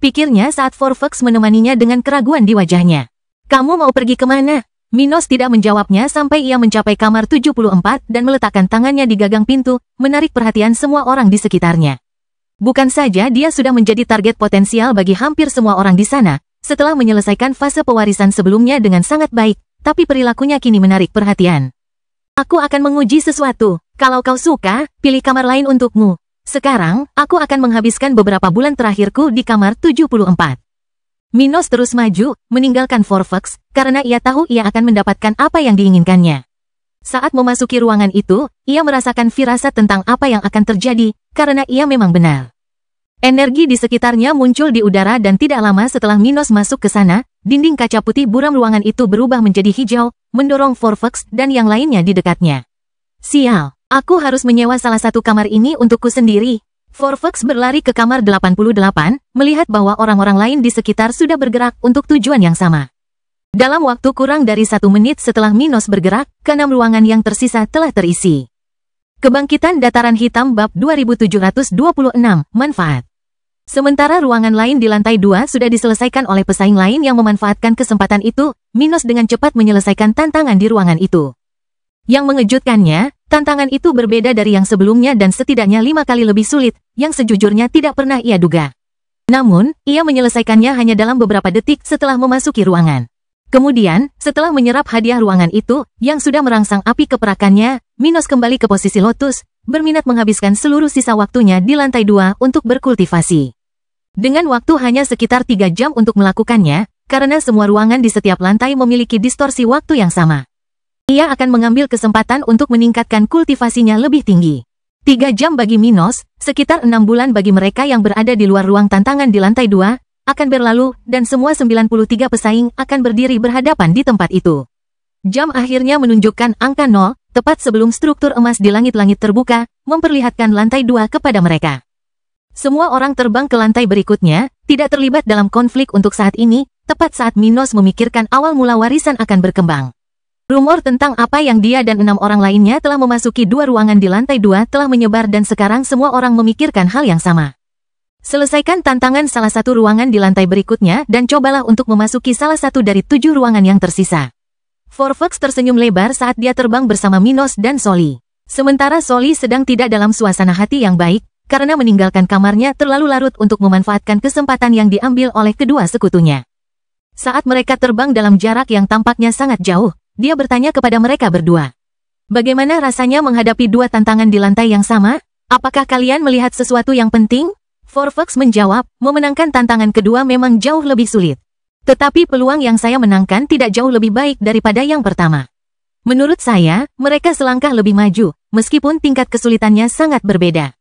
Pikirnya saat Forfox menemaninya dengan keraguan di wajahnya. Kamu mau pergi kemana? Minos tidak menjawabnya sampai ia mencapai kamar 74 dan meletakkan tangannya di gagang pintu, menarik perhatian semua orang di sekitarnya. Bukan saja dia sudah menjadi target potensial bagi hampir semua orang di sana, setelah menyelesaikan fase pewarisan sebelumnya dengan sangat baik, tapi perilakunya kini menarik perhatian. Aku akan menguji sesuatu. Kalau kau suka, pilih kamar lain untukmu. Sekarang, aku akan menghabiskan beberapa bulan terakhirku di kamar 74. Minos terus maju, meninggalkan Forfox, karena ia tahu ia akan mendapatkan apa yang diinginkannya. Saat memasuki ruangan itu, ia merasakan firasat tentang apa yang akan terjadi, karena ia memang benar. Energi di sekitarnya muncul di udara dan tidak lama setelah Minos masuk ke sana, dinding kaca putih buram ruangan itu berubah menjadi hijau, mendorong Forfox dan yang lainnya di dekatnya. Sial, aku harus menyewa salah satu kamar ini untukku sendiri. Forfox berlari ke kamar 88, melihat bahwa orang-orang lain di sekitar sudah bergerak untuk tujuan yang sama. Dalam waktu kurang dari 1 menit setelah Minos bergerak, ke-6 ruangan yang tersisa telah terisi. Kebangkitan Dataran Hitam Bab 2726, Manfaat. Sementara ruangan lain di lantai 2 sudah diselesaikan oleh pesaing lain yang memanfaatkan kesempatan itu, Minos dengan cepat menyelesaikan tantangan di ruangan itu. Yang mengejutkannya, tantangan itu berbeda dari yang sebelumnya dan setidaknya 5 kali lebih sulit, yang sejujurnya tidak pernah ia duga. Namun, ia menyelesaikannya hanya dalam beberapa detik setelah memasuki ruangan. Kemudian, setelah menyerap hadiah ruangan itu, yang sudah merangsang api keperakannya, Minos kembali ke posisi lotus, berminat menghabiskan seluruh sisa waktunya di lantai 2 untuk berkultivasi. Dengan waktu hanya sekitar 3 jam untuk melakukannya, karena semua ruangan di setiap lantai memiliki distorsi waktu yang sama. Ia akan mengambil kesempatan untuk meningkatkan kultivasinya lebih tinggi. 3 jam bagi Minos, sekitar 6 bulan bagi mereka yang berada di luar ruang tantangan di lantai 2, akan berlalu dan semua 93 pesaing akan berdiri berhadapan di tempat itu. Jam akhirnya menunjukkan angka 0, tepat sebelum struktur emas di langit-langit terbuka, memperlihatkan lantai 2 kepada mereka. Semua orang terbang ke lantai berikutnya, tidak terlibat dalam konflik untuk saat ini, tepat saat Minos memikirkan awal mula warisan akan berkembang. Rumor tentang apa yang dia dan 6 orang lainnya telah memasuki 2 ruangan di lantai 2 telah menyebar dan sekarang semua orang memikirkan hal yang sama. Selesaikan tantangan salah satu ruangan di lantai berikutnya dan cobalah untuk memasuki salah satu dari 7 ruangan yang tersisa. Forfox tersenyum lebar saat dia terbang bersama Minos dan Soli. Sementara Soli sedang tidak dalam suasana hati yang baik, karena meninggalkan kamarnya terlalu larut untuk memanfaatkan kesempatan yang diambil oleh kedua sekutunya. Saat mereka terbang dalam jarak yang tampaknya sangat jauh, dia bertanya kepada mereka berdua. Bagaimana rasanya menghadapi 2 tantangan di lantai yang sama? Apakah kalian melihat sesuatu yang penting? Forfox menjawab, memenangkan tantangan kedua memang jauh lebih sulit. Tetapi peluang yang saya menangkan tidak jauh lebih baik daripada yang pertama. Menurut saya, mereka selangkah lebih maju, meskipun tingkat kesulitannya sangat berbeda.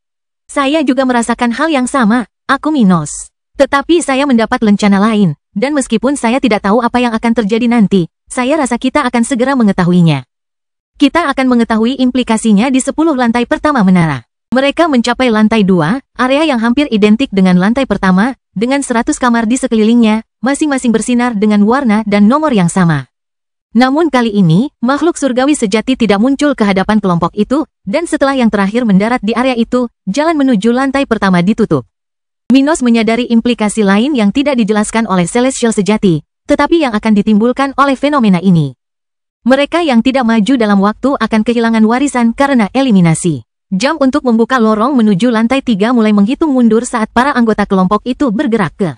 Saya juga merasakan hal yang sama, aku Minos. Tetapi saya mendapat lencana lain, dan meskipun saya tidak tahu apa yang akan terjadi nanti, saya rasa kita akan segera mengetahuinya. Kita akan mengetahui implikasinya di 10 lantai pertama menara. Mereka mencapai lantai 2, area yang hampir identik dengan lantai pertama, dengan 100 kamar di sekelilingnya, masing-masing bersinar dengan warna dan nomor yang sama. Namun kali ini, makhluk surgawi sejati tidak muncul ke hadapan kelompok itu, dan setelah yang terakhir mendarat di area itu, jalan menuju lantai pertama ditutup. Minos menyadari implikasi lain yang tidak dijelaskan oleh Celestial sejati, tetapi yang akan ditimbulkan oleh fenomena ini. Mereka yang tidak maju dalam waktu akan kehilangan warisan karena eliminasi. Jam untuk membuka lorong menuju lantai 3 mulai menghitung mundur saat para anggota kelompok itu bergerak ke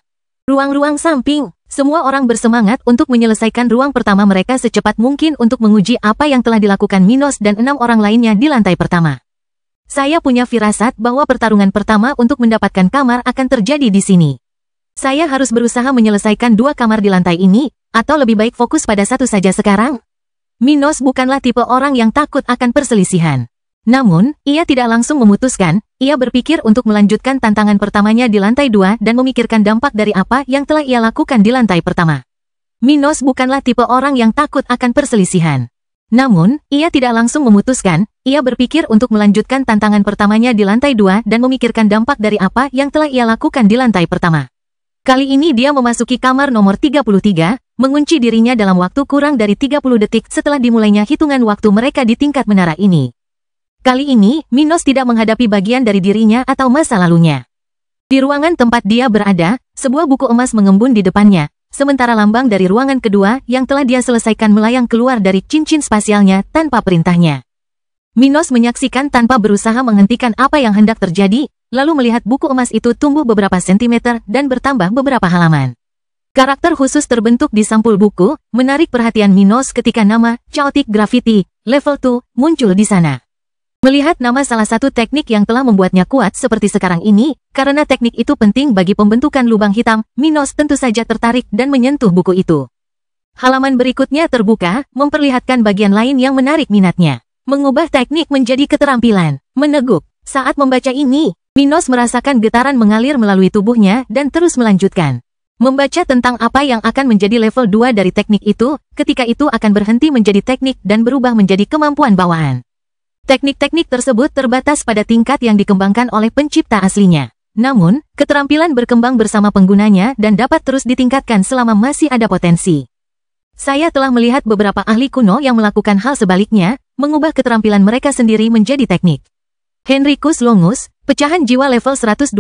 ruang-ruang samping. Semua orang bersemangat untuk menyelesaikan ruang pertama mereka secepat mungkin untuk menguji apa yang telah dilakukan Minos dan 6 orang lainnya di lantai pertama. Saya punya firasat bahwa pertarungan pertama untuk mendapatkan kamar akan terjadi di sini. Saya harus berusaha menyelesaikan 2 kamar di lantai ini, atau lebih baik fokus pada satu saja sekarang? Minos bukanlah tipe orang yang takut akan perselisihan. Namun, ia tidak langsung memutuskan, ia berpikir untuk melanjutkan tantangan pertamanya di lantai 2 dan memikirkan dampak dari apa yang telah ia lakukan di lantai pertama. Minos bukanlah tipe orang yang takut akan perselisihan. Namun, ia tidak langsung memutuskan, ia berpikir untuk melanjutkan tantangan pertamanya di lantai 2 dan memikirkan dampak dari apa yang telah ia lakukan di lantai pertama. Kali ini dia memasuki kamar nomor 33, mengunci dirinya dalam waktu kurang dari 30 detik setelah dimulainya hitungan waktu mereka di tingkat menara ini. Kali ini, Minos tidak menghadapi bagian dari dirinya atau masa lalunya. Di ruangan tempat dia berada, sebuah buku emas mengembun di depannya, sementara lambang dari ruangan kedua yang telah dia selesaikan melayang keluar dari cincin spasialnya tanpa perintahnya. Minos menyaksikan tanpa berusaha menghentikan apa yang hendak terjadi, lalu melihat buku emas itu tumbuh beberapa sentimeter dan bertambah beberapa halaman. Karakter khusus terbentuk di sampul buku, menarik perhatian Minos ketika nama Chaotic Gravity, Level 2, muncul di sana. Melihat nama salah satu teknik yang telah membuatnya kuat seperti sekarang ini, karena teknik itu penting bagi pembentukan lubang hitam, Minos tentu saja tertarik dan menyentuh buku itu. Halaman berikutnya terbuka, memperlihatkan bagian lain yang menarik minatnya. Mengubah teknik menjadi keterampilan. Meneguk. Saat membaca ini, Minos merasakan getaran mengalir melalui tubuhnya dan terus melanjutkan. Membaca tentang apa yang akan menjadi level 2 dari teknik itu, ketika itu akan berhenti menjadi teknik dan berubah menjadi kemampuan bawaan. Teknik-teknik tersebut terbatas pada tingkat yang dikembangkan oleh pencipta aslinya. Namun, keterampilan berkembang bersama penggunanya dan dapat terus ditingkatkan selama masih ada potensi. Saya telah melihat beberapa ahli kuno yang melakukan hal sebaliknya, mengubah keterampilan mereka sendiri menjadi teknik. Henricus Longus, pecahan jiwa level 124,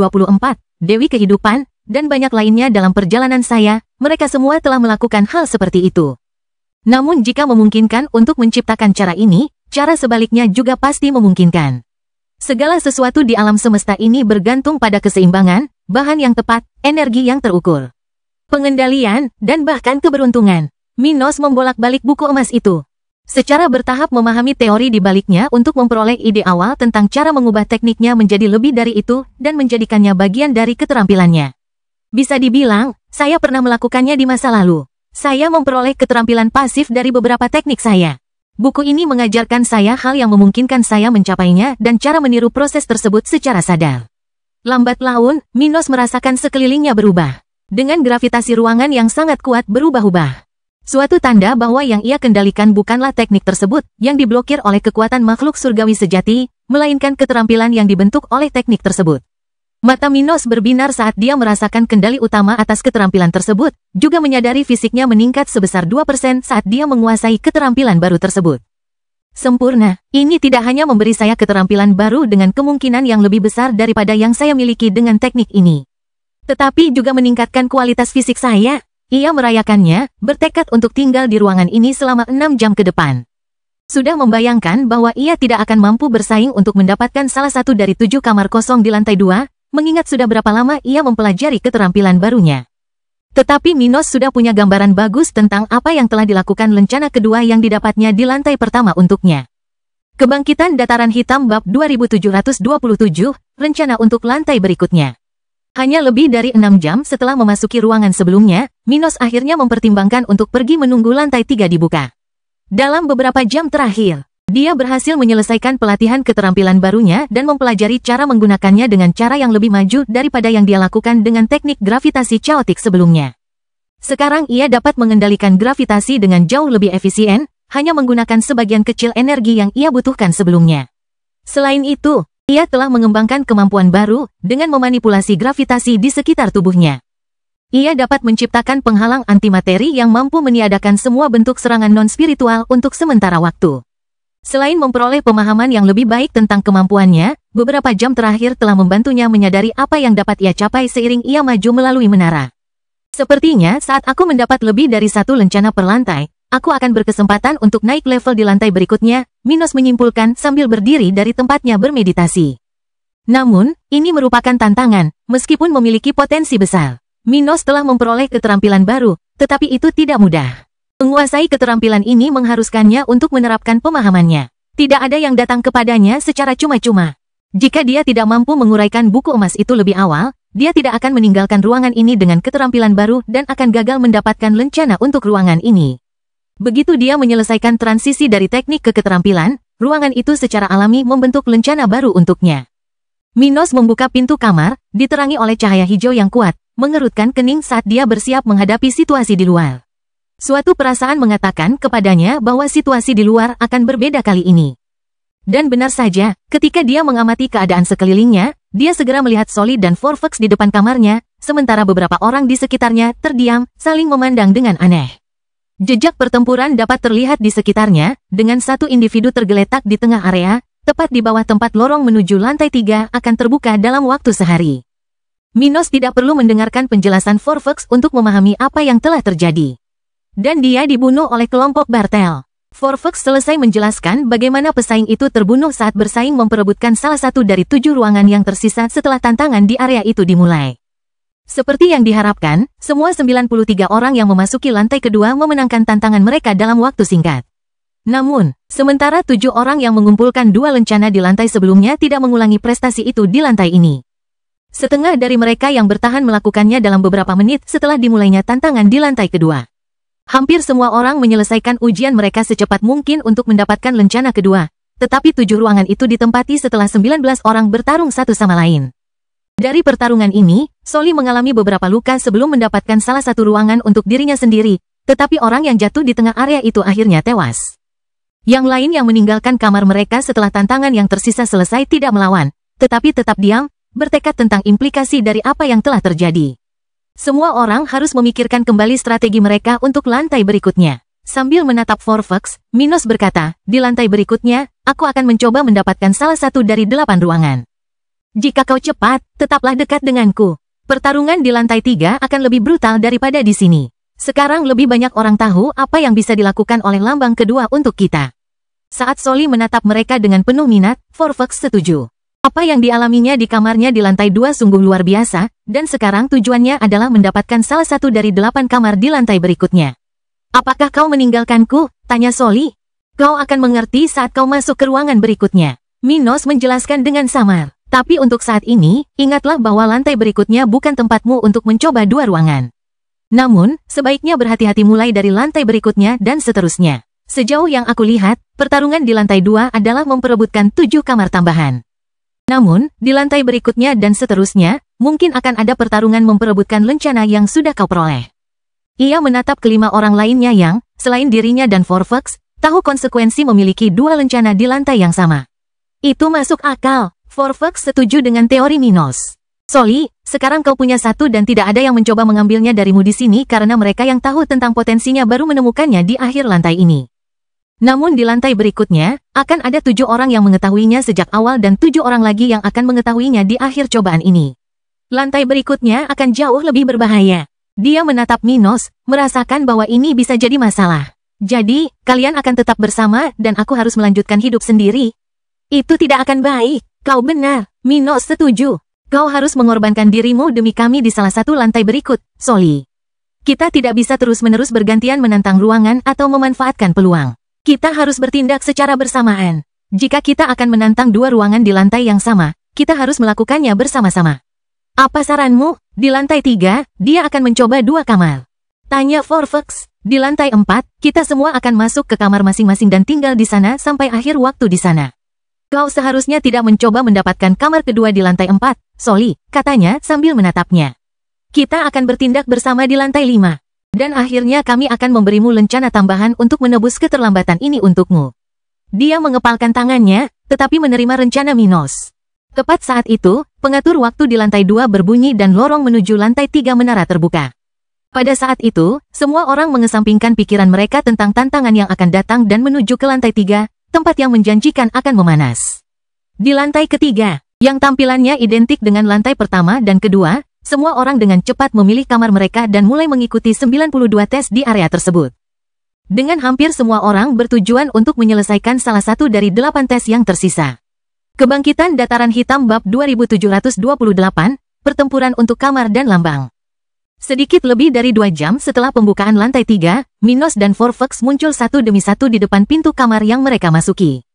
Dewi Kehidupan, dan banyak lainnya dalam perjalanan saya, mereka semua telah melakukan hal seperti itu. Namun jika memungkinkan untuk menciptakan cara ini, cara sebaliknya juga pasti memungkinkan. Segala sesuatu di alam semesta ini bergantung pada keseimbangan, bahan yang tepat, energi yang terukur, pengendalian, dan bahkan keberuntungan. Minos membolak-balik buku emas itu. Secara bertahap memahami teori di baliknya untuk memperoleh ide awal tentang cara mengubah tekniknya menjadi lebih dari itu dan menjadikannya bagian dari keterampilannya. Bisa dibilang, saya pernah melakukannya di masa lalu. Saya memperoleh keterampilan pasif dari beberapa teknik saya. Buku ini mengajarkan saya hal yang memungkinkan saya mencapainya dan cara meniru proses tersebut secara sadar. Lambat laun, Minos merasakan sekelilingnya berubah. Dengan gravitasi ruangan yang sangat kuat berubah-ubah. Suatu tanda bahwa yang ia kendalikan bukanlah teknik tersebut yang diblokir oleh kekuatan makhluk surgawi sejati, melainkan keterampilan yang dibentuk oleh teknik tersebut. Mata Minos berbinar saat dia merasakan kendali utama atas keterampilan tersebut, juga menyadari fisiknya meningkat sebesar 2% saat dia menguasai keterampilan baru tersebut. Sempurna, ini tidak hanya memberi saya keterampilan baru dengan kemungkinan yang lebih besar daripada yang saya miliki dengan teknik ini, tetapi juga meningkatkan kualitas fisik saya. Ia merayakannya, bertekad untuk tinggal di ruangan ini selama 6 jam ke depan. Sudah membayangkan bahwa ia tidak akan mampu bersaing untuk mendapatkan salah satu dari 7 kamar kosong di lantai 2, mengingat sudah berapa lama ia mempelajari keterampilan barunya. Tetapi Minos sudah punya gambaran bagus tentang apa yang telah dilakukan lencana kedua yang didapatnya di lantai pertama untuknya. Kebangkitan Dataran Hitam bab 2727, rencana untuk lantai berikutnya. Hanya lebih dari 6 jam setelah memasuki ruangan sebelumnya, Minos akhirnya mempertimbangkan untuk pergi menunggu lantai 3 dibuka. Dalam beberapa jam terakhir, dia berhasil menyelesaikan pelatihan keterampilan barunya dan mempelajari cara menggunakannya dengan cara yang lebih maju daripada yang dia lakukan dengan teknik gravitasi chaotic sebelumnya. Sekarang ia dapat mengendalikan gravitasi dengan jauh lebih efisien, hanya menggunakan sebagian kecil energi yang ia butuhkan sebelumnya. Selain itu, ia telah mengembangkan kemampuan baru dengan memanipulasi gravitasi di sekitar tubuhnya. Ia dapat menciptakan penghalang antimateri yang mampu meniadakan semua bentuk serangan non-spiritual untuk sementara waktu. Selain memperoleh pemahaman yang lebih baik tentang kemampuannya, beberapa jam terakhir telah membantunya menyadari apa yang dapat ia capai seiring ia maju melalui menara. Sepertinya saat aku mendapat lebih dari 1 lencana per lantai, aku akan berkesempatan untuk naik level di lantai berikutnya, Minos menyimpulkan sambil berdiri dari tempatnya bermeditasi. Namun, ini merupakan tantangan, meskipun memiliki potensi besar. Minos telah memperoleh keterampilan baru, tetapi itu tidak mudah. Menguasai keterampilan ini mengharuskannya untuk menerapkan pemahamannya. Tidak ada yang datang kepadanya secara cuma-cuma. Jika dia tidak mampu menguraikan buku emas itu lebih awal, dia tidak akan meninggalkan ruangan ini dengan keterampilan baru dan akan gagal mendapatkan lencana untuk ruangan ini. Begitu dia menyelesaikan transisi dari teknik ke keterampilan, ruangan itu secara alami membentuk lencana baru untuknya. Minos membuka pintu kamar, diterangi oleh cahaya hijau yang kuat, mengerutkan kening saat dia bersiap menghadapi situasi di luar. Suatu perasaan mengatakan kepadanya bahwa situasi di luar akan berbeda kali ini. Dan benar saja, ketika dia mengamati keadaan sekelilingnya, dia segera melihat Soli dan Forfax di depan kamarnya, sementara beberapa orang di sekitarnya terdiam, saling memandang dengan aneh. Jejak pertempuran dapat terlihat di sekitarnya, dengan satu individu tergeletak di tengah area, tepat di bawah tempat lorong menuju lantai 3 akan terbuka dalam waktu sehari. Minos tidak perlu mendengarkan penjelasan Forfax untuk memahami apa yang telah terjadi. Dan dia dibunuh oleh kelompok Bartel. Forfax selesai menjelaskan bagaimana pesaing itu terbunuh saat bersaing memperebutkan salah satu dari 7 ruangan yang tersisa setelah tantangan di area itu dimulai. Seperti yang diharapkan, semua 93 orang yang memasuki lantai kedua memenangkan tantangan mereka dalam waktu singkat. Namun, sementara 7 orang yang mengumpulkan 2 lencana di lantai sebelumnya tidak mengulangi prestasi itu di lantai ini. Setengah dari mereka yang bertahan melakukannya dalam beberapa menit setelah dimulainya tantangan di lantai kedua. Hampir semua orang menyelesaikan ujian mereka secepat mungkin untuk mendapatkan lencana kedua, tetapi 7 ruangan itu ditempati setelah 19 orang bertarung satu sama lain. Dari pertarungan ini, Soli mengalami beberapa luka sebelum mendapatkan salah satu ruangan untuk dirinya sendiri, tetapi orang yang jatuh di tengah area itu akhirnya tewas. Yang lain yang meninggalkan kamar mereka setelah tantangan yang tersisa selesai tidak melawan, tetapi tetap diam, bertekad tentang implikasi dari apa yang telah terjadi. Semua orang harus memikirkan kembali strategi mereka untuk lantai berikutnya. Sambil menatap Forfax, Minos berkata, di lantai berikutnya, aku akan mencoba mendapatkan salah satu dari 8 ruangan. Jika kau cepat, tetaplah dekat denganku. Pertarungan di lantai 3 akan lebih brutal daripada di sini. Sekarang lebih banyak orang tahu apa yang bisa dilakukan oleh lambang kedua untuk kita. Saat Soli menatap mereka dengan penuh minat, Forfax setuju. Apa yang dialaminya di kamarnya di lantai 2 sungguh luar biasa, dan sekarang tujuannya adalah mendapatkan salah satu dari 8 kamar di lantai berikutnya. Apakah kau meninggalkanku? Tanya Soli. Kau akan mengerti saat kau masuk ke ruangan berikutnya. Minos menjelaskan dengan samar. Tapi untuk saat ini, ingatlah bahwa lantai berikutnya bukan tempatmu untuk mencoba 2 ruangan. Namun, sebaiknya berhati-hati mulai dari lantai berikutnya dan seterusnya. Sejauh yang aku lihat, pertarungan di lantai 2 adalah memperebutkan 7 kamar tambahan. Namun, di lantai berikutnya dan seterusnya, mungkin akan ada pertarungan memperebutkan lencana yang sudah kau peroleh. Ia menatap kelima orang lainnya yang, selain dirinya dan Forfax, tahu konsekuensi memiliki 2 lencana di lantai yang sama. Itu masuk akal. Forfax setuju dengan teori Minos. Soli, sekarang kau punya satu dan tidak ada yang mencoba mengambilnya darimu di sini karena mereka yang tahu tentang potensinya baru menemukannya di akhir lantai ini. Namun di lantai berikutnya, akan ada 7 orang yang mengetahuinya sejak awal dan 7 orang lagi yang akan mengetahuinya di akhir cobaan ini. Lantai berikutnya akan jauh lebih berbahaya. Dia menatap Minos, merasakan bahwa ini bisa jadi masalah. Jadi, kalian akan tetap bersama dan aku harus melanjutkan hidup sendiri. Itu tidak akan baik. Kau benar. Minos setuju. Kau harus mengorbankan dirimu demi kami di salah satu lantai berikut, Soli. Kita tidak bisa terus-menerus bergantian menantang ruangan atau memanfaatkan peluang. Kita harus bertindak secara bersamaan. Jika kita akan menantang 2 ruangan di lantai yang sama, kita harus melakukannya bersama-sama. Apa saranmu? Di lantai 3, dia akan mencoba 2 kamar. Tanya Forfax. Di lantai 4, kita semua akan masuk ke kamar masing-masing dan tinggal di sana sampai akhir waktu di sana. Kau seharusnya tidak mencoba mendapatkan kamar kedua di lantai 4, Soli, katanya sambil menatapnya. Kita akan bertindak bersama di lantai 5. Dan akhirnya kami akan memberimu lencana tambahan untuk menebus keterlambatan ini untukmu. Dia mengepalkan tangannya, tetapi menerima rencana Minos. Tepat saat itu, pengatur waktu di lantai 2 berbunyi dan lorong menuju lantai 3 menara terbuka. Pada saat itu, semua orang mengesampingkan pikiran mereka tentang tantangan yang akan datang dan menuju ke lantai 3, tempat yang menjanjikan akan memanas. Di lantai ketiga, yang tampilannya identik dengan lantai pertama dan kedua, semua orang dengan cepat memilih kamar mereka dan mulai mengikuti 92 tes di area tersebut. Dengan hampir semua orang bertujuan untuk menyelesaikan salah satu dari 8 tes yang tersisa. Kebangkitan Dataran Hitam Bab 2728, Pertempuran untuk Kamar dan Lambang. Sedikit lebih dari 2 jam setelah pembukaan lantai 3, Minos dan Forfax muncul satu demi satu di depan pintu kamar yang mereka masuki.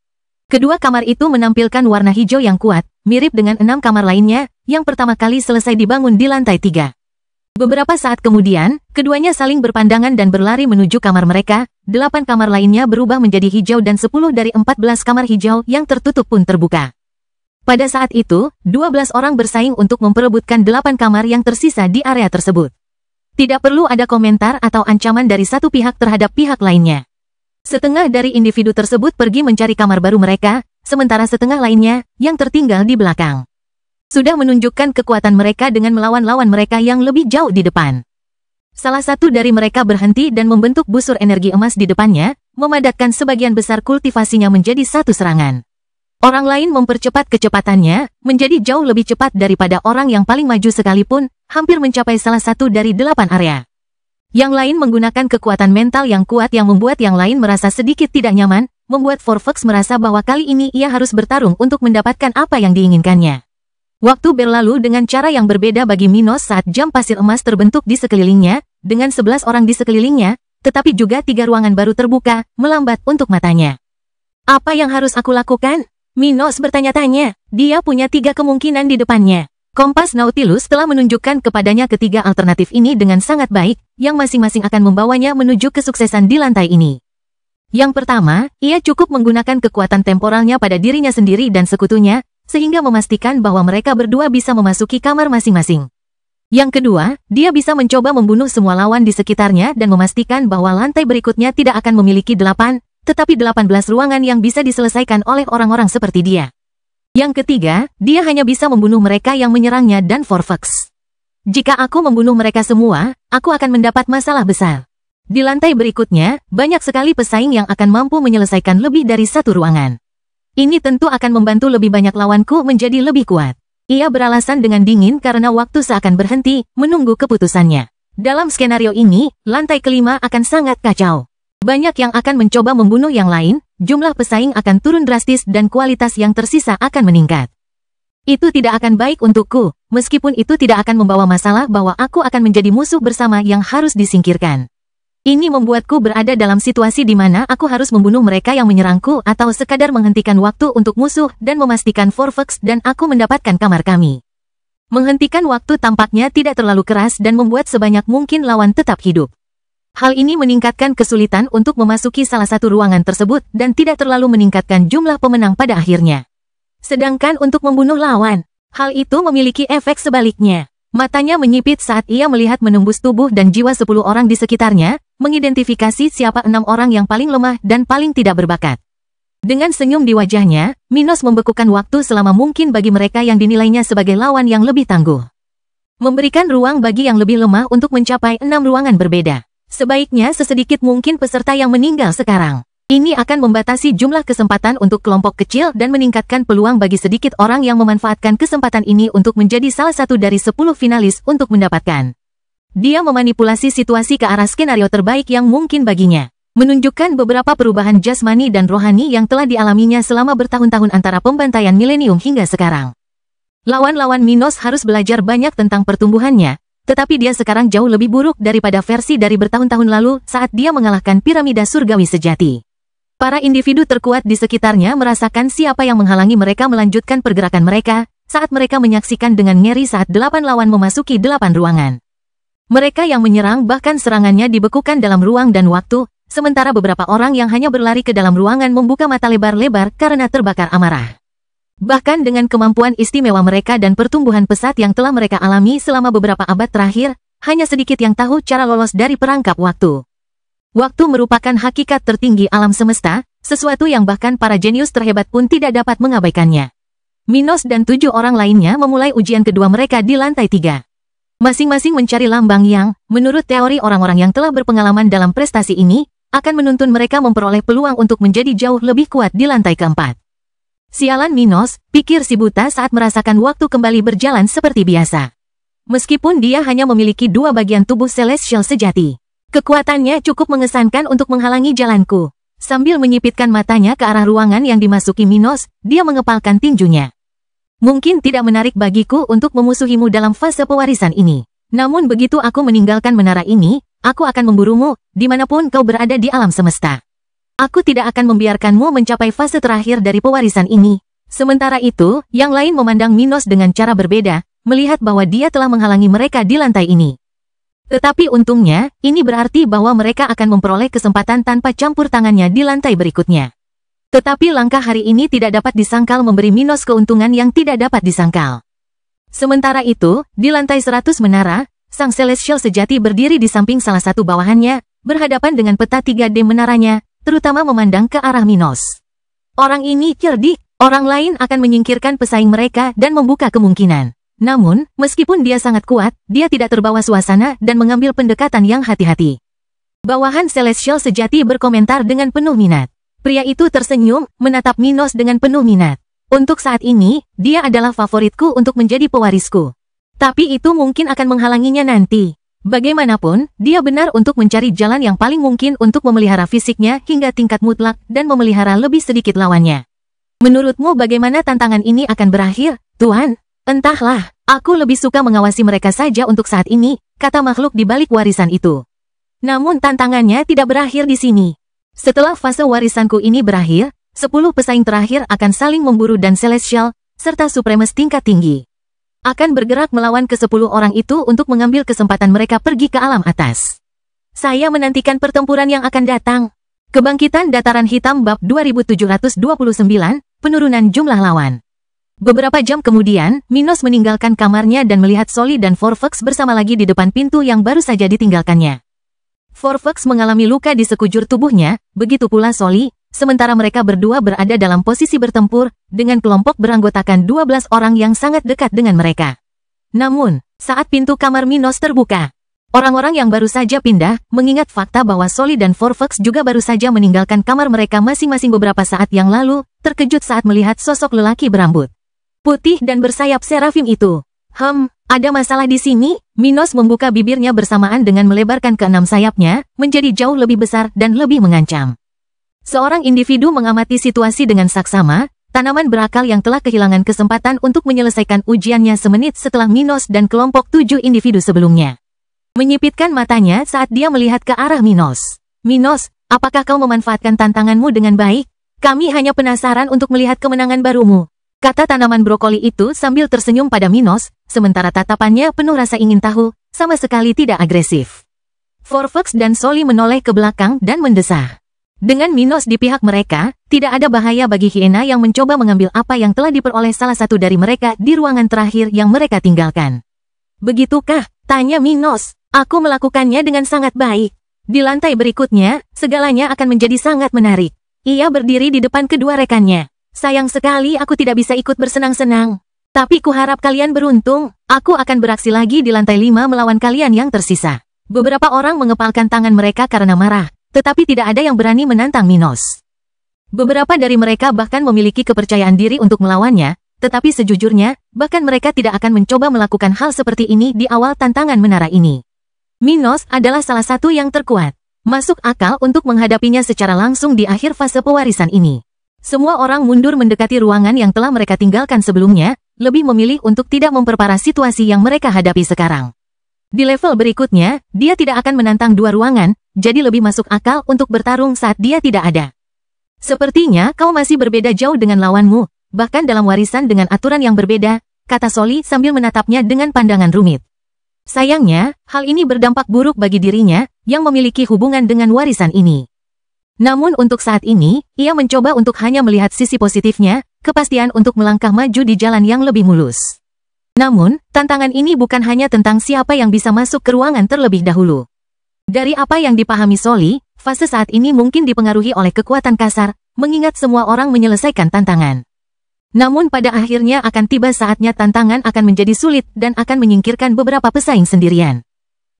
Kedua kamar itu menampilkan warna hijau yang kuat, mirip dengan 6 kamar lainnya, yang pertama kali selesai dibangun di lantai 3. Beberapa saat kemudian, keduanya saling berpandangan dan berlari menuju kamar mereka, 8 kamar lainnya berubah menjadi hijau dan 10 dari 14 kamar hijau yang tertutup pun terbuka. Pada saat itu, 12 orang bersaing untuk memperebutkan 8 kamar yang tersisa di area tersebut. Tidak perlu ada komentar atau ancaman dari satu pihak terhadap pihak lainnya. Setengah dari individu tersebut pergi mencari kamar baru mereka, sementara setengah lainnya, yang tertinggal di belakang, sudah menunjukkan kekuatan mereka dengan melawan lawan mereka yang lebih jauh di depan. Salah satu dari mereka berhenti dan membentuk busur energi emas di depannya, memadatkan sebagian besar kultivasinya menjadi satu serangan. Orang lain mempercepat kecepatannya, menjadi jauh lebih cepat daripada orang yang paling maju sekalipun, hampir mencapai salah satu dari 8 area. Yang lain menggunakan kekuatan mental yang kuat yang membuat yang lain merasa sedikit tidak nyaman, membuat Forfax merasa bahwa kali ini ia harus bertarung untuk mendapatkan apa yang diinginkannya. Waktu berlalu dengan cara yang berbeda bagi Minos saat jam pasir emas terbentuk di sekelilingnya, dengan 11 orang di sekelilingnya, tetapi juga 3 ruangan baru terbuka, melambat untuk matanya. Apa yang harus aku lakukan? Minos bertanya-tanya. Dia punya 3 kemungkinan di depannya. Kompas Nautilus telah menunjukkan kepadanya ketiga alternatif ini dengan sangat baik, yang masing-masing akan membawanya menuju kesuksesan di lantai ini. Yang pertama, ia cukup menggunakan kekuatan temporalnya pada dirinya sendiri dan sekutunya, sehingga memastikan bahwa mereka berdua bisa memasuki kamar masing-masing. Yang kedua, dia bisa mencoba membunuh semua lawan di sekitarnya dan memastikan bahwa lantai berikutnya tidak akan memiliki 8, tetapi 18 ruangan yang bisa diselesaikan oleh orang-orang seperti dia. Yang ketiga, dia hanya bisa membunuh mereka yang menyerangnya dan Forfax. Jika aku membunuh mereka semua, aku akan mendapat masalah besar. Di lantai berikutnya, banyak sekali pesaing yang akan mampu menyelesaikan lebih dari satu ruangan. Ini tentu akan membantu lebih banyak lawanku menjadi lebih kuat. Ia beralasan dengan dingin karena waktu seakan berhenti, menunggu keputusannya. Dalam skenario ini, lantai kelima akan sangat kacau. Banyak yang akan mencoba membunuh yang lain, jumlah pesaing akan turun drastis dan kualitas yang tersisa akan meningkat. Itu tidak akan baik untukku, meskipun itu tidak akan membawa masalah bahwa aku akan menjadi musuh bersama yang harus disingkirkan. Ini membuatku berada dalam situasi di mana aku harus membunuh mereka yang menyerangku atau sekadar menghentikan waktu untuk musuh dan memastikan Forfax dan aku mendapatkan kamar kami. Menghentikan waktu tampaknya tidak terlalu keras dan membuat sebanyak mungkin lawan tetap hidup. Hal ini meningkatkan kesulitan untuk memasuki salah satu ruangan tersebut dan tidak terlalu meningkatkan jumlah pemenang pada akhirnya. Sedangkan untuk membunuh lawan, hal itu memiliki efek sebaliknya. Matanya menyipit saat ia melihat menembus tubuh dan jiwa 10 orang di sekitarnya, mengidentifikasi siapa 6 orang yang paling lemah dan paling tidak berbakat. Dengan senyum di wajahnya, Minos membekukan waktu selama mungkin bagi mereka yang dinilainya sebagai lawan yang lebih tangguh. Memberikan ruang bagi yang lebih lemah untuk mencapai 6 ruangan berbeda. Sebaiknya sesedikit mungkin peserta yang meninggal sekarang. Ini akan membatasi jumlah kesempatan untuk kelompok kecil dan meningkatkan peluang bagi sedikit orang yang memanfaatkan kesempatan ini untuk menjadi salah satu dari 10 finalis untuk mendapatkan. Dia memanipulasi situasi ke arah skenario terbaik yang mungkin baginya. Menunjukkan beberapa perubahan jasmani dan rohani yang telah dialaminya selama bertahun-tahun antara pembantaian milenium hingga sekarang. Lawan-lawan Minos harus belajar banyak tentang pertumbuhannya, tetapi dia sekarang jauh lebih buruk daripada versi dari bertahun-tahun lalu saat dia mengalahkan piramida surgawi sejati. Para individu terkuat di sekitarnya merasakan siapa yang menghalangi mereka melanjutkan pergerakan mereka, saat mereka menyaksikan dengan ngeri saat 8 lawan memasuki 8 ruangan. Mereka yang menyerang bahkan serangannya dibekukan dalam ruang dan waktu, sementara beberapa orang yang hanya berlari ke dalam ruangan membuka mata lebar-lebar karena terbakar amarah. Bahkan dengan kemampuan istimewa mereka dan pertumbuhan pesat yang telah mereka alami selama beberapa abad terakhir, hanya sedikit yang tahu cara lolos dari perangkap waktu. Waktu merupakan hakikat tertinggi alam semesta, sesuatu yang bahkan para jenius terhebat pun tidak dapat mengabaikannya. Minos dan 7 orang lainnya memulai ujian kedua mereka di lantai 3. Masing-masing mencari lambang yang, menurut teori orang-orang yang telah berpengalaman dalam prestasi ini, akan menuntun mereka memperoleh peluang untuk menjadi jauh lebih kuat di lantai keempat. Sialan Minos, pikir si buta saat merasakan waktu kembali berjalan seperti biasa. Meskipun dia hanya memiliki 2 bagian tubuh celestial sejati. Kekuatannya cukup mengesankan untuk menghalangi jalanku. Sambil menyipitkan matanya ke arah ruangan yang dimasuki Minos, dia mengepalkan tinjunya. Mungkin tidak menarik bagiku untuk memusuhimu dalam fase pewarisan ini. Namun begitu aku meninggalkan menara ini, aku akan memburumu, dimanapun kau berada di alam semesta. Aku tidak akan membiarkanmu mencapai fase terakhir dari pewarisan ini. Sementara itu, yang lain memandang Minos dengan cara berbeda, melihat bahwa dia telah menghalangi mereka di lantai ini. Tetapi untungnya, ini berarti bahwa mereka akan memperoleh kesempatan tanpa campur tangannya di lantai berikutnya. Tetapi langkah hari ini tidak dapat disangkal memberi Minos keuntungan yang tidak dapat disangkal. Sementara itu, di lantai 100 menara, sang Celestial sejati berdiri di samping salah satu bawahannya, berhadapan dengan peta 3D menaranya, terutama memandang ke arah Minos. Orang ini cerdik, orang lain akan menyingkirkan pesaing mereka dan membuka kemungkinan. Namun, meskipun dia sangat kuat, dia tidak terbawa suasana dan mengambil pendekatan yang hati-hati. Bawahan Celestial sejati berkomentar dengan penuh minat. Pria itu tersenyum, menatap Minos dengan penuh minat. Untuk saat ini, dia adalah favoritku untuk menjadi pewarisku. Tapi itu mungkin akan menghalanginya nanti. Bagaimanapun, dia benar untuk mencari jalan yang paling mungkin untuk memelihara fisiknya hingga tingkat mutlak dan memelihara lebih sedikit lawannya. Menurutmu bagaimana tantangan ini akan berakhir, Tuan? Entahlah, aku lebih suka mengawasi mereka saja untuk saat ini, kata makhluk di balik warisan itu. Namun tantangannya tidak berakhir di sini. Setelah fase warisanku ini berakhir, 10 pesaing terakhir akan saling memburu dan Celestial, serta Supremes tingkat tinggi. Akan bergerak melawan ke-10 orang itu untuk mengambil kesempatan mereka pergi ke alam atas. Saya menantikan pertempuran yang akan datang. Kebangkitan Dataran Hitam Bab 2729, penurunan jumlah lawan. Beberapa jam kemudian, Minos meninggalkan kamarnya dan melihat Soli dan Forfax bersama lagi di depan pintu yang baru saja ditinggalkannya. Forfax mengalami luka di sekujur tubuhnya, begitu pula Soli, sementara mereka berdua berada dalam posisi bertempur, dengan kelompok beranggotakan 12 orang yang sangat dekat dengan mereka. Namun, saat pintu kamar Minos terbuka, orang-orang yang baru saja pindah, mengingat fakta bahwa Soli dan Forfax juga baru saja meninggalkan kamar mereka masing-masing beberapa saat yang lalu, terkejut saat melihat sosok lelaki berambut putih dan bersayap serafim itu. Ada masalah di sini? Minos membuka bibirnya bersamaan dengan melebarkan keenam sayapnya, menjadi jauh lebih besar dan lebih mengancam. Seorang individu mengamati situasi dengan saksama, tanaman berakal yang telah kehilangan kesempatan untuk menyelesaikan ujiannya semenit setelah Minos dan kelompok 7 individu sebelumnya. Menyipitkan matanya saat dia melihat ke arah Minos. Minos, apakah kau memanfaatkan tantanganmu dengan baik? Kami hanya penasaran untuk melihat kemenangan barumu. Kata tanaman brokoli itu sambil tersenyum pada Minos, sementara tatapannya penuh rasa ingin tahu, sama sekali tidak agresif. Forfax dan Soli menoleh ke belakang dan mendesah. Dengan Minos di pihak mereka, tidak ada bahaya bagi hiena yang mencoba mengambil apa yang telah diperoleh salah satu dari mereka di ruangan terakhir yang mereka tinggalkan. Begitukah? Tanya Minos. Aku melakukannya dengan sangat baik. Di lantai berikutnya, segalanya akan menjadi sangat menarik. Ia berdiri di depan kedua rekannya. Sayang sekali aku tidak bisa ikut bersenang-senang. Tapi kuharap kalian beruntung. Aku akan beraksi lagi di lantai 5 melawan kalian yang tersisa. Beberapa orang mengepalkan tangan mereka karena marah, tetapi tidak ada yang berani menantang Minos. Beberapa dari mereka bahkan memiliki kepercayaan diri untuk melawannya, tetapi sejujurnya, bahkan mereka tidak akan mencoba melakukan hal seperti ini di awal tantangan menara ini. Minos adalah salah satu yang terkuat. Masuk akal untuk menghadapinya secara langsung di akhir fase pewarisan ini. Semua orang mundur mendekati ruangan yang telah mereka tinggalkan sebelumnya, lebih memilih untuk tidak memperparah situasi yang mereka hadapi sekarang. Di level berikutnya, dia tidak akan menantang dua ruangan, jadi lebih masuk akal untuk bertarung saat dia tidak ada. Sepertinya kau masih berbeda jauh dengan lawanmu, bahkan dalam warisan dengan aturan yang berbeda, kata Soli sambil menatapnya dengan pandangan rumit. Sayangnya, hal ini berdampak buruk bagi dirinya, yang memiliki hubungan dengan warisan ini. Namun untuk saat ini, ia mencoba untuk hanya melihat sisi positifnya, kepastian untuk melangkah maju di jalan yang lebih mulus. Namun, tantangan ini bukan hanya tentang siapa yang bisa masuk ke ruangan terlebih dahulu. Dari apa yang dipahami Soli, fase saat ini mungkin dipengaruhi oleh kekuatan kasar, mengingat semua orang menyelesaikan tantangan. Namun pada akhirnya akan tiba saatnya tantangan akan menjadi sulit dan akan menyingkirkan beberapa pesaing sendirian.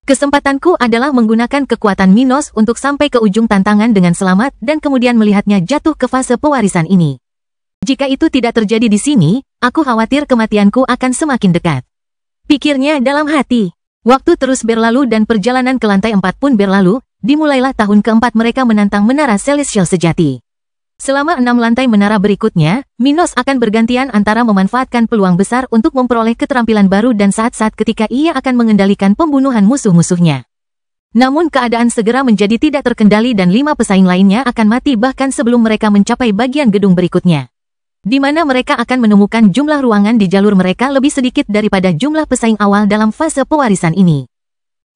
Kesempatanku adalah menggunakan kekuatan Minos untuk sampai ke ujung tantangan dengan selamat dan kemudian melihatnya jatuh ke fase pewarisan ini. Jika itu tidak terjadi di sini, aku khawatir kematianku akan semakin dekat. Pikirnya dalam hati. Waktu terus berlalu dan perjalanan ke lantai 4 pun berlalu, dimulailah tahun keempat mereka menantang menara Celestial sejati. Selama 6 lantai menara berikutnya, Minos akan bergantian antara memanfaatkan peluang besar untuk memperoleh keterampilan baru dan saat-saat ketika ia akan mengendalikan pembunuhan musuh-musuhnya. Namun keadaan segera menjadi tidak terkendali dan 5 pesaing lainnya akan mati bahkan sebelum mereka mencapai bagian gedung berikutnya. Di mana mereka akan menemukan jumlah ruangan di jalur mereka lebih sedikit daripada jumlah pesaing awal dalam fase pewarisan ini.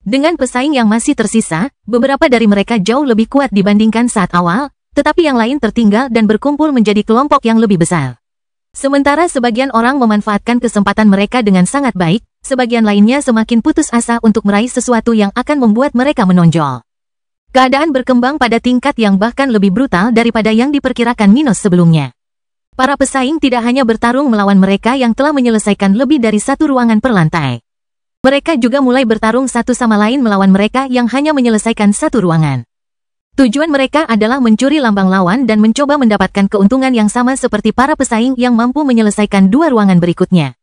Dengan pesaing yang masih tersisa, beberapa dari mereka jauh lebih kuat dibandingkan saat awal, tetapi yang lain tertinggal dan berkumpul menjadi kelompok yang lebih besar. Sementara sebagian orang memanfaatkan kesempatan mereka dengan sangat baik, sebagian lainnya semakin putus asa untuk meraih sesuatu yang akan membuat mereka menonjol. Keadaan berkembang pada tingkat yang bahkan lebih brutal daripada yang diperkirakan Minos sebelumnya. Para pesaing tidak hanya bertarung melawan mereka yang telah menyelesaikan lebih dari satu ruangan per lantai. Mereka juga mulai bertarung satu sama lain melawan mereka yang hanya menyelesaikan satu ruangan. Tujuan mereka adalah mencuri lambang lawan dan mencoba mendapatkan keuntungan yang sama seperti para pesaing yang mampu menyelesaikan dua ruangan berikutnya.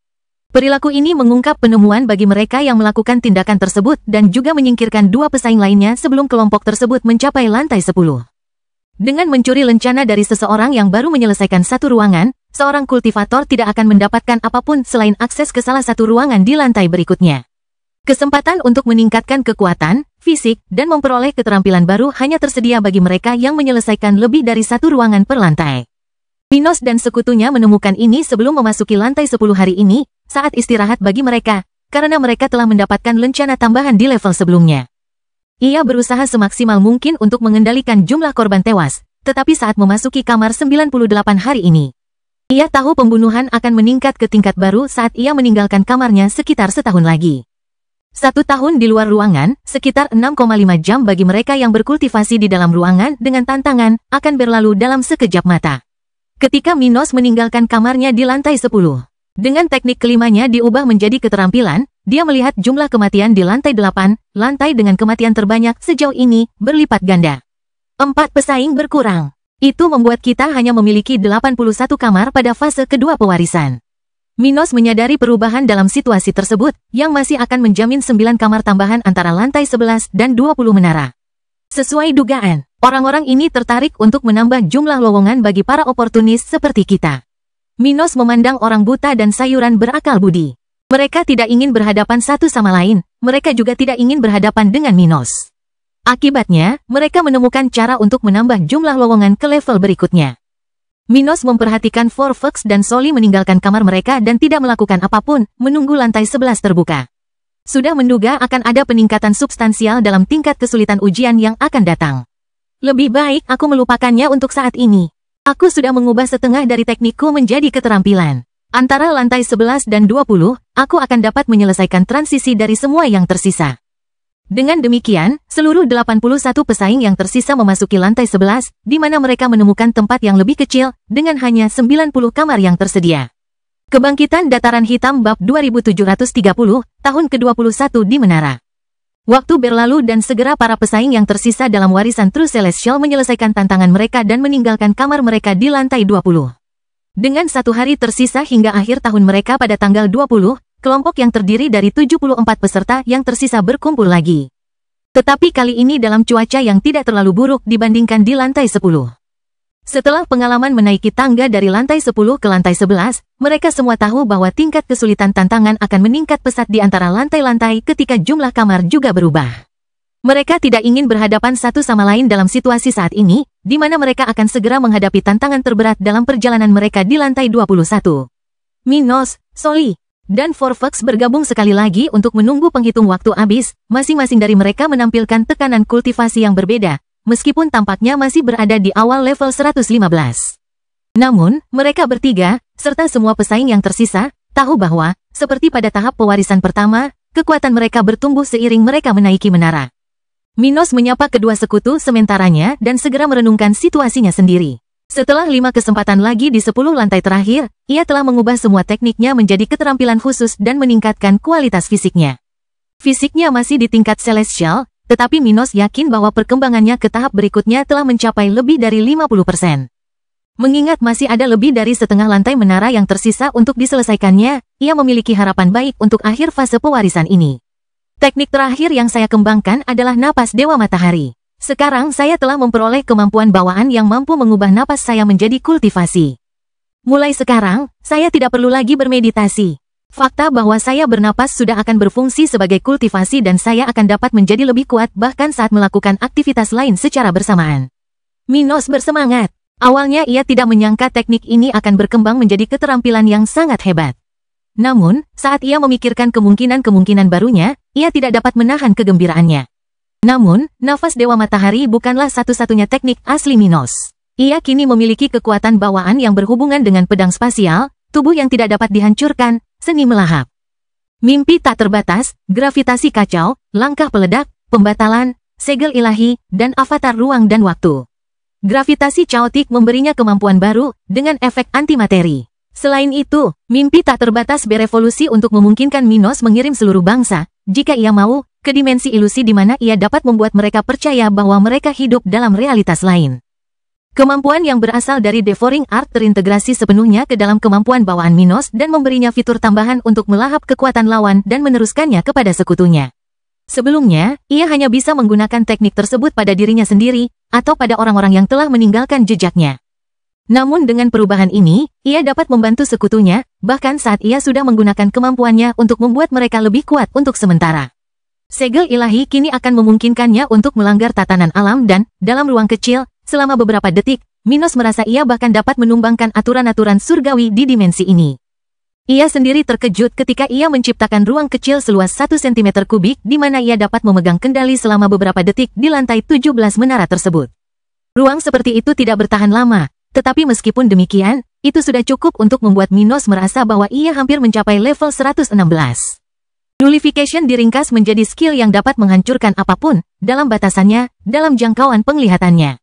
Perilaku ini mengungkap penemuan bagi mereka yang melakukan tindakan tersebut dan juga menyingkirkan dua pesaing lainnya sebelum kelompok tersebut mencapai lantai 10. Dengan mencuri lencana dari seseorang yang baru menyelesaikan satu ruangan, seorang kultivator tidak akan mendapatkan apapun selain akses ke salah satu ruangan di lantai berikutnya. Kesempatan untuk meningkatkan kekuatan, fisik, dan memperoleh keterampilan baru hanya tersedia bagi mereka yang menyelesaikan lebih dari satu ruangan per lantai. Minos dan sekutunya menemukan ini sebelum memasuki lantai 10 hari ini, saat istirahat bagi mereka, karena mereka telah mendapatkan lencana tambahan di level sebelumnya. Ia berusaha semaksimal mungkin untuk mengendalikan jumlah korban tewas, tetapi saat memasuki kamar 98 hari ini, ia tahu pembunuhan akan meningkat ke tingkat baru saat ia meninggalkan kamarnya sekitar setahun lagi. 1 tahun di luar ruangan, sekitar 6,5 jam bagi mereka yang berkultivasi di dalam ruangan dengan tantangan, akan berlalu dalam sekejap mata. Ketika Minos meninggalkan kamarnya di lantai 10, dengan teknik kelimanya diubah menjadi keterampilan, dia melihat jumlah kematian di lantai 8, lantai dengan kematian terbanyak sejauh ini, berlipat ganda. 4 pesaing berkurang. Itu membuat kita hanya memiliki 81 kamar pada fase kedua pewarisan. Minos menyadari perubahan dalam situasi tersebut, yang masih akan menjamin 9 kamar tambahan antara lantai 11 dan 20 menara. Sesuai dugaan, orang-orang ini tertarik untuk menambah jumlah lowongan bagi para oportunis seperti kita. Minos memandang orang buta dan sayuran berakal budi. Mereka tidak ingin berhadapan satu sama lain, mereka juga tidak ingin berhadapan dengan Minos. Akibatnya, mereka menemukan cara untuk menambah jumlah lowongan ke level berikutnya. Minos memperhatikan Forfax dan Soli meninggalkan kamar mereka dan tidak melakukan apapun, menunggu lantai 11 terbuka. Sudah menduga akan ada peningkatan substansial dalam tingkat kesulitan ujian yang akan datang. Lebih baik aku melupakannya untuk saat ini. Aku sudah mengubah setengah dari teknikku menjadi keterampilan. Antara lantai 11 dan 20, aku akan dapat menyelesaikan transisi dari semua yang tersisa. Dengan demikian, seluruh 81 pesaing yang tersisa memasuki lantai 11, di mana mereka menemukan tempat yang lebih kecil, dengan hanya 90 kamar yang tersedia. Kebangkitan Dataran Hitam Bab 2730, tahun ke-21 di Menara. Waktu berlalu dan segera para pesaing yang tersisa dalam warisan True Celestial menyelesaikan tantangan mereka dan meninggalkan kamar mereka di lantai 20. Dengan 1 hari tersisa hingga akhir tahun mereka pada tanggal 20, kelompok yang terdiri dari 74 peserta yang tersisa berkumpul lagi. Tetapi kali ini dalam cuaca yang tidak terlalu buruk dibandingkan di lantai 10. Setelah pengalaman menaiki tangga dari lantai 10 ke lantai 11, mereka semua tahu bahwa tingkat kesulitan tantangan akan meningkat pesat di antara lantai-lantai ketika jumlah kamar juga berubah. Mereka tidak ingin berhadapan satu sama lain dalam situasi saat ini, di mana mereka akan segera menghadapi tantangan terberat dalam perjalanan mereka di lantai 21. Minos, Soli, dan Forfax bergabung sekali lagi untuk menunggu penghitung waktu habis, masing-masing dari mereka menampilkan tekanan kultivasi yang berbeda, meskipun tampaknya masih berada di awal level 115. Namun, mereka bertiga, serta semua pesaing yang tersisa, tahu bahwa, seperti pada tahap pewarisan pertama, kekuatan mereka bertumbuh seiring mereka menaiki menara. Minos menyapa kedua sekutu sementaranya dan segera merenungkan situasinya sendiri. Setelah 5 kesempatan lagi di 10 lantai terakhir, ia telah mengubah semua tekniknya menjadi keterampilan khusus dan meningkatkan kualitas fisiknya. Fisiknya masih di tingkat celestial, tetapi Minos yakin bahwa perkembangannya ke tahap berikutnya telah mencapai lebih dari 50%. Mengingat masih ada lebih dari setengah lantai menara yang tersisa untuk diselesaikannya, ia memiliki harapan baik untuk akhir fase pewarisan ini. Teknik terakhir yang saya kembangkan adalah napas Dewa Matahari. Sekarang saya telah memperoleh kemampuan bawaan yang mampu mengubah napas saya menjadi kultivasi. Mulai sekarang, saya tidak perlu lagi bermeditasi. Fakta bahwa saya bernapas sudah akan berfungsi sebagai kultivasi dan saya akan dapat menjadi lebih kuat bahkan saat melakukan aktivitas lain secara bersamaan. Minos bersemangat. Awalnya ia tidak menyangka teknik ini akan berkembang menjadi keterampilan yang sangat hebat. Namun, saat ia memikirkan kemungkinan-kemungkinan barunya, ia tidak dapat menahan kegembiraannya. Namun, nafas Dewa Matahari bukanlah satu-satunya teknik asli Minos. Ia kini memiliki kekuatan bawaan yang berhubungan dengan pedang spasial, tubuh yang tidak dapat dihancurkan, seni melahap. Mimpi tak terbatas, gravitasi kacau, langkah peledak, pembatalan, segel ilahi, dan avatar ruang dan waktu. Gravitasi chaotic memberinya kemampuan baru, dengan efek antimateri. Selain itu, mimpi tak terbatas berevolusi untuk memungkinkan Minos mengirim seluruh bangsa, jika ia mau, ke dimensi ilusi di mana ia dapat membuat mereka percaya bahwa mereka hidup dalam realitas lain. Kemampuan yang berasal dari Devouring Art terintegrasi sepenuhnya ke dalam kemampuan bawaan Minos dan memberinya fitur tambahan untuk melahap kekuatan lawan dan meneruskannya kepada sekutunya. Sebelumnya, ia hanya bisa menggunakan teknik tersebut pada dirinya sendiri, atau pada orang-orang yang telah meninggalkan jejaknya. Namun dengan perubahan ini, ia dapat membantu sekutunya, bahkan saat ia sudah menggunakan kemampuannya untuk membuat mereka lebih kuat untuk sementara. Segel ilahi kini akan memungkinkannya untuk melanggar tatanan alam dan, dalam ruang kecil, selama beberapa detik, Minos merasa ia bahkan dapat menumbangkan aturan-aturan surgawi di dimensi ini. Ia sendiri terkejut ketika ia menciptakan ruang kecil seluas 1 cm kubik di mana ia dapat memegang kendali selama beberapa detik di lantai 17 menara tersebut. Ruang seperti itu tidak bertahan lama, tetapi meskipun demikian, itu sudah cukup untuk membuat Minos merasa bahwa ia hampir mencapai level 116. Nullification diringkas menjadi skill yang dapat menghancurkan apapun, dalam batasannya, dalam jangkauan penglihatannya.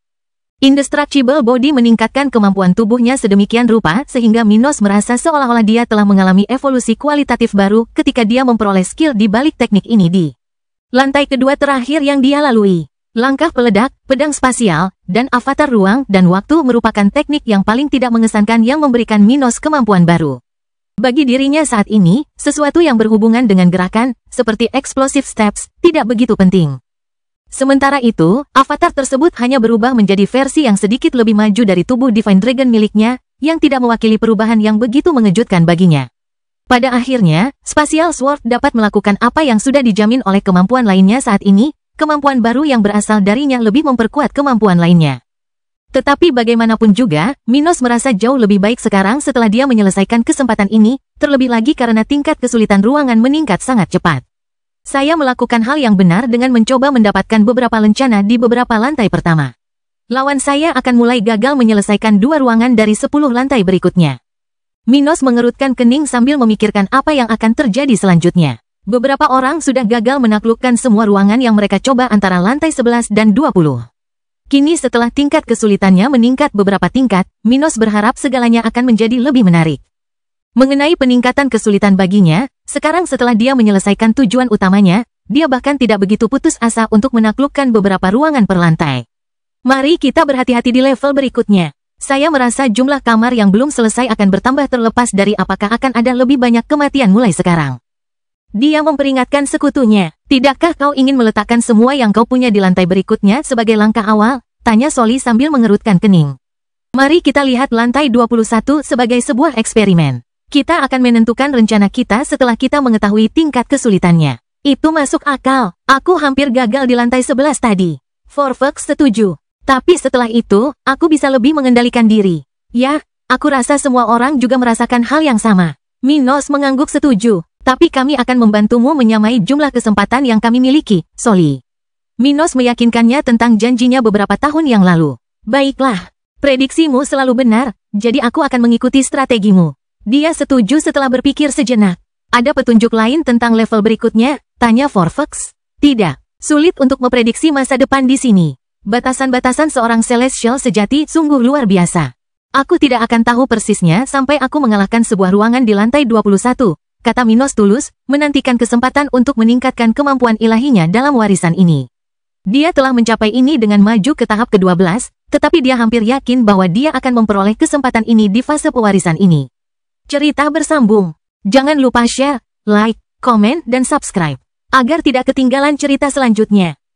Indestructible Body meningkatkan kemampuan tubuhnya sedemikian rupa sehingga Minos merasa seolah-olah dia telah mengalami evolusi kualitatif baru ketika dia memperoleh skill di balik teknik ini di lantai kedua terakhir yang dia lalui. Langkah peledak, pedang spasial, dan avatar ruang dan waktu merupakan teknik yang paling tidak mengesankan yang memberikan Minos kemampuan baru. Bagi dirinya saat ini, sesuatu yang berhubungan dengan gerakan, seperti explosive steps, tidak begitu penting. Sementara itu, avatar tersebut hanya berubah menjadi versi yang sedikit lebih maju dari tubuh Divine Dragon miliknya, yang tidak mewakili perubahan yang begitu mengejutkan baginya. Pada akhirnya, Spatial Sword dapat melakukan apa yang sudah dijamin oleh kemampuan lainnya saat ini, kemampuan baru yang berasal darinya lebih memperkuat kemampuan lainnya. Tetapi bagaimanapun juga, Minos merasa jauh lebih baik sekarang setelah dia menyelesaikan kesempatan ini, terlebih lagi karena tingkat kesulitan ruangan meningkat sangat cepat. Saya melakukan hal yang benar dengan mencoba mendapatkan beberapa lencana di beberapa lantai pertama. Lawan saya akan mulai gagal menyelesaikan 2 ruangan dari 10 lantai berikutnya. Minos mengerutkan kening sambil memikirkan apa yang akan terjadi selanjutnya. Beberapa orang sudah gagal menaklukkan semua ruangan yang mereka coba antara lantai 11 dan 20. Kini setelah tingkat kesulitannya meningkat beberapa tingkat, Minos berharap segalanya akan menjadi lebih menarik. Mengenai peningkatan kesulitan baginya, sekarang setelah dia menyelesaikan tujuan utamanya, dia bahkan tidak begitu putus asa untuk menaklukkan beberapa ruangan per lantai. Mari kita berhati-hati di level berikutnya. Saya merasa jumlah kamar yang belum selesai akan bertambah terlepas dari apakah akan ada lebih banyak kematian mulai sekarang. Dia memperingatkan sekutunya. Tidakkah kau ingin meletakkan semua yang kau punya di lantai berikutnya sebagai langkah awal? Tanya Soli sambil mengerutkan kening. Mari kita lihat lantai 21 sebagai sebuah eksperimen. Kita akan menentukan rencana kita setelah kita mengetahui tingkat kesulitannya. Itu masuk akal. Aku hampir gagal di lantai 11 tadi. Forfax setuju. Tapi setelah itu, aku bisa lebih mengendalikan diri. Ya, aku rasa semua orang juga merasakan hal yang sama. Minos mengangguk setuju. Tapi kami akan membantumu menyamai jumlah kesempatan yang kami miliki, Soli. Minos meyakinkannya tentang janjinya beberapa tahun yang lalu. Baiklah, prediksimu selalu benar, jadi aku akan mengikuti strategimu. Dia setuju setelah berpikir sejenak. Ada petunjuk lain tentang level berikutnya? Tanya Forfax. Tidak, sulit untuk memprediksi masa depan di sini. Batasan-batasan seorang Celestial sejati sungguh luar biasa. Aku tidak akan tahu persisnya sampai aku mengalahkan sebuah ruangan di lantai 21, kata Minos tulus, menantikan kesempatan untuk meningkatkan kemampuan ilahinya dalam warisan ini. Dia telah mencapai ini dengan maju ke tahap ke-12, tetapi dia hampir yakin bahwa dia akan memperoleh kesempatan ini di fase pewarisan ini. Cerita bersambung. Jangan lupa share, like, komen, dan subscribe, agar tidak ketinggalan cerita selanjutnya.